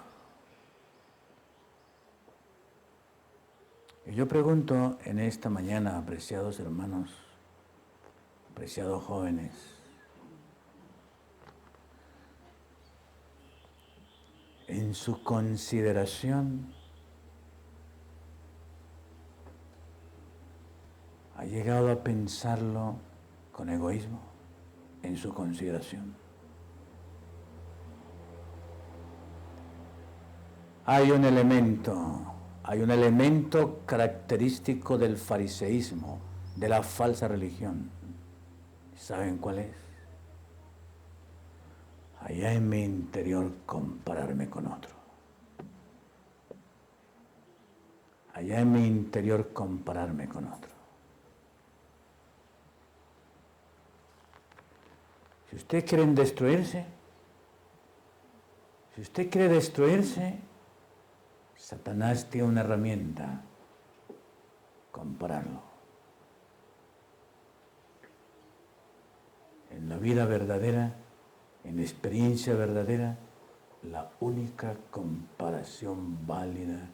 Y yo pregunto en esta mañana, apreciados hermanos, preciados jóvenes, en su consideración ha llegado a pensarlo con egoísmo, en su consideración. Hay un elemento característico del fariseísmo, de la falsa religión. ¿Saben cuál es? Allá en mi interior compararme con otro. Allá en mi interior compararme con otro. Si usted quiere destruirse, Satanás tiene una herramienta: compararlo. En la vida verdadera, en la experiencia verdadera, la única comparación válida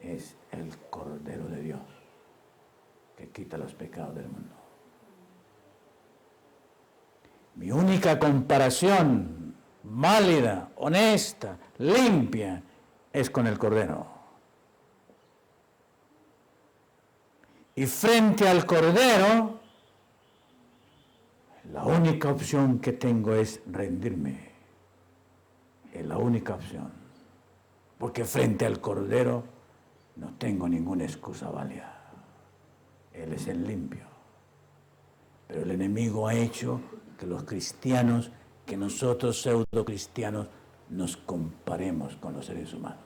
es el Cordero de Dios, que quita los pecados del mundo. Mi única comparación válida, honesta, limpia, es con el Cordero. Y frente al Cordero, la única opción que tengo es rendirme. Es la única opción. Porque frente al Cordero no tengo ninguna excusa válida. Él es el limpio. Pero el enemigo ha hecho que los cristianos, que nosotros pseudo-cristianos, nos comparemos con los seres humanos.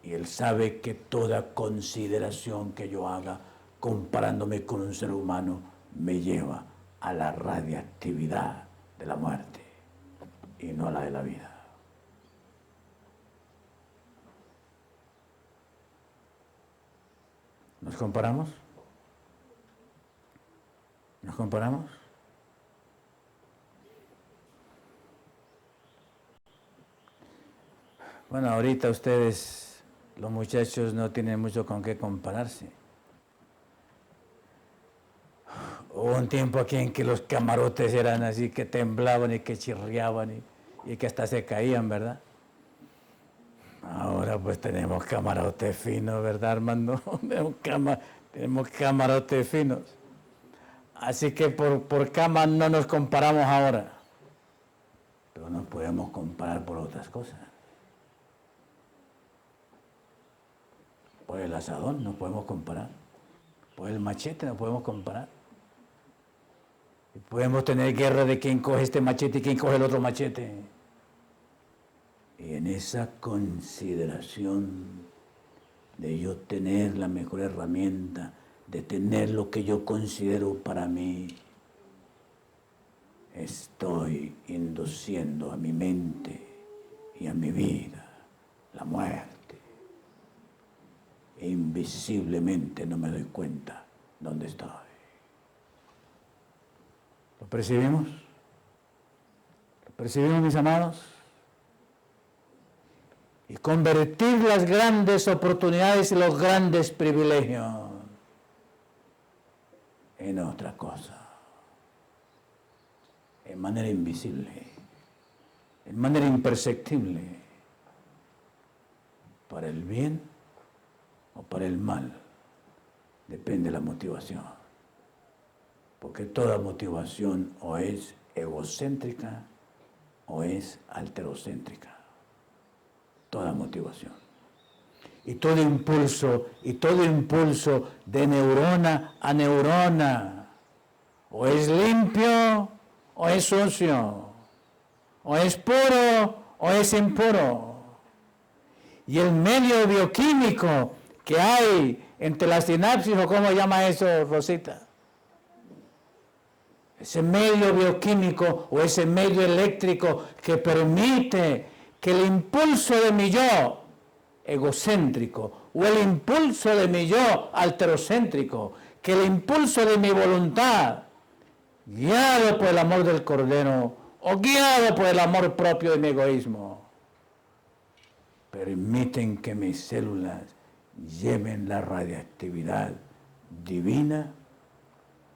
Y él sabe que toda consideración que yo haga comparándome con un ser humano me lleva a la radiactividad de la muerte y no a la de la vida. ¿Nos comparamos? ¿Nos comparamos? Bueno, ahorita ustedes, los muchachos, no tienen mucho con qué compararse. Hubo un tiempo aquí en que los camarotes eran así, que temblaban y que chirriaban y que hasta se caían, ¿verdad? Ahora pues tenemos camarotes finos, ¿verdad, Armando? Tenemos camarotes finos. Así que por cama no nos comparamos ahora. Pero nos podemos comparar por otras cosas. Por el asadón nos podemos comparar. Por el machete nos podemos comparar. Y podemos tener guerra de quién coge este machete y quién coge el otro machete. Y en esa consideración de yo tener la mejor herramienta, de tener lo que yo considero para mí, estoy induciendo a mi mente y a mi vida la muerte. E invisiblemente no me doy cuenta dónde estoy. ¿Lo percibimos? ¿Lo percibimos, mis amados? Y convertir las grandes oportunidades y los grandes privilegios en otra cosa, en manera invisible, en manera imperceptible, para el bien o para el mal, depende de la motivación, porque toda motivación o es egocéntrica o es alterocéntrica, toda motivación. Y todo impulso de neurona a neurona, o es limpio o es sucio, o es puro o es impuro. Y el medio bioquímico que hay entre las sinapsis, o cómo llama eso, Rosita, ese medio bioquímico o ese medio eléctrico que permite que el impulso de mi yo egocéntrico o el impulso de mi yo alterocéntrico, que el impulso de mi voluntad, guiado por el amor del Cordero o guiado por el amor propio de mi egoísmo, permiten que mis células lleven la radiactividad divina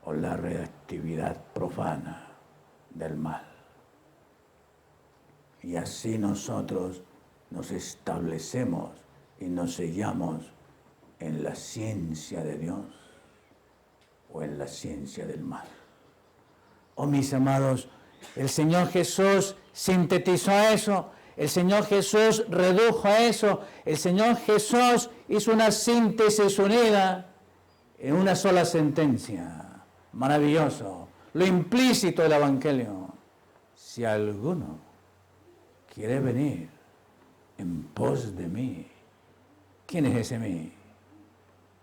o la reactividad profana del mal. Y así nosotros nos establecemos y nos sellamos en la ciencia de Dios o en la ciencia del mal. Oh, mis amados, el Señor Jesús sintetizó eso, el Señor Jesús redujo eso, el Señor Jesús hizo una síntesis unida en una sola sentencia. Maravilloso. Lo implícito del Evangelio. Si alguno quiere venir en pos de mí, ¿quién es ese mí?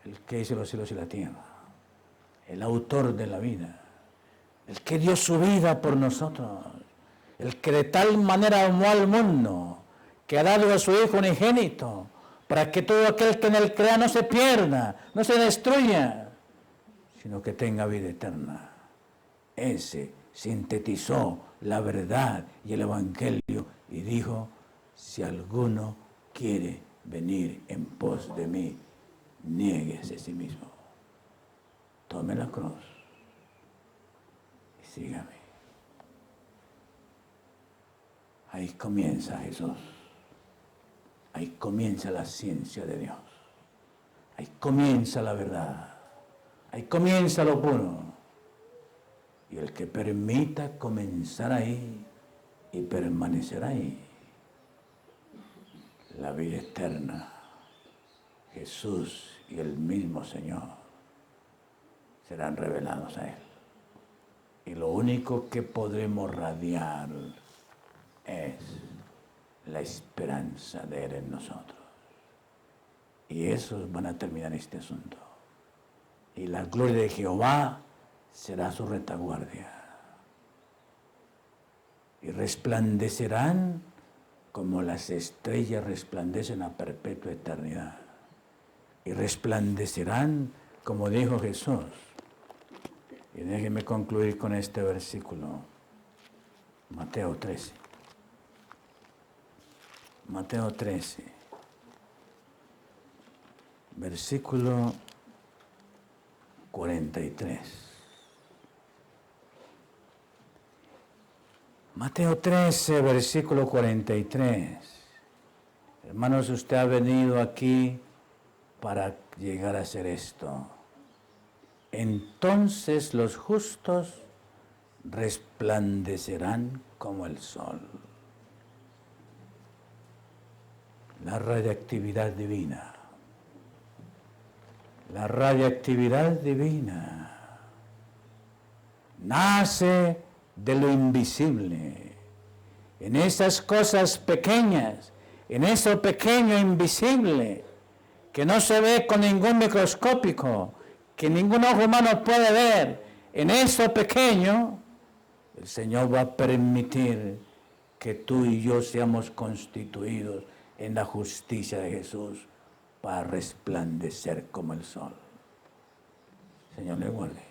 El que hizo los cielos y la tierra, el autor de la vida, el que dio su vida por nosotros, el que de tal manera amó al mundo, que ha dado a su Hijo unigénito, para que todo aquel que en él crea no se pierda, no se destruya, sino que tenga vida eterna. Ese sintetizó la verdad y el Evangelio y dijo, si alguno quiere venir en pos de mí, niéguese a sí mismo, tome la cruz y sígame. Ahí comienza Jesús, ahí comienza la ciencia de Dios, ahí comienza la verdad, ahí comienza lo puro. Y el que permita comenzar ahí y permanecer ahí, la vida eterna, Jesús y el mismo Señor serán revelados a Él. Y lo único que podremos radiar es la esperanza de Él en nosotros. Y esos van a terminar este asunto. Y la gloria de Jehová será su retaguardia. Y resplandecerán como las estrellas resplandecen a perpetua eternidad. Y resplandecerán como dijo Jesús. Y déjenme concluir con este versículo. Mateo 13. Mateo 13. Versículo 43. Mateo 13, versículo 43. Hermanos, usted ha venido aquí para llegar a hacer esto. Entonces los justos resplandecerán como el sol. La radiactividad divina. La radiactividad divina nace de lo invisible, en esas cosas pequeñas, en eso pequeño invisible, que no se ve con ningún microscópico, que ningún ojo humano puede ver, en eso pequeño, el Señor va a permitir que tú y yo seamos constituidos en la justicia de Jesús para resplandecer como el sol. Señor le guarde.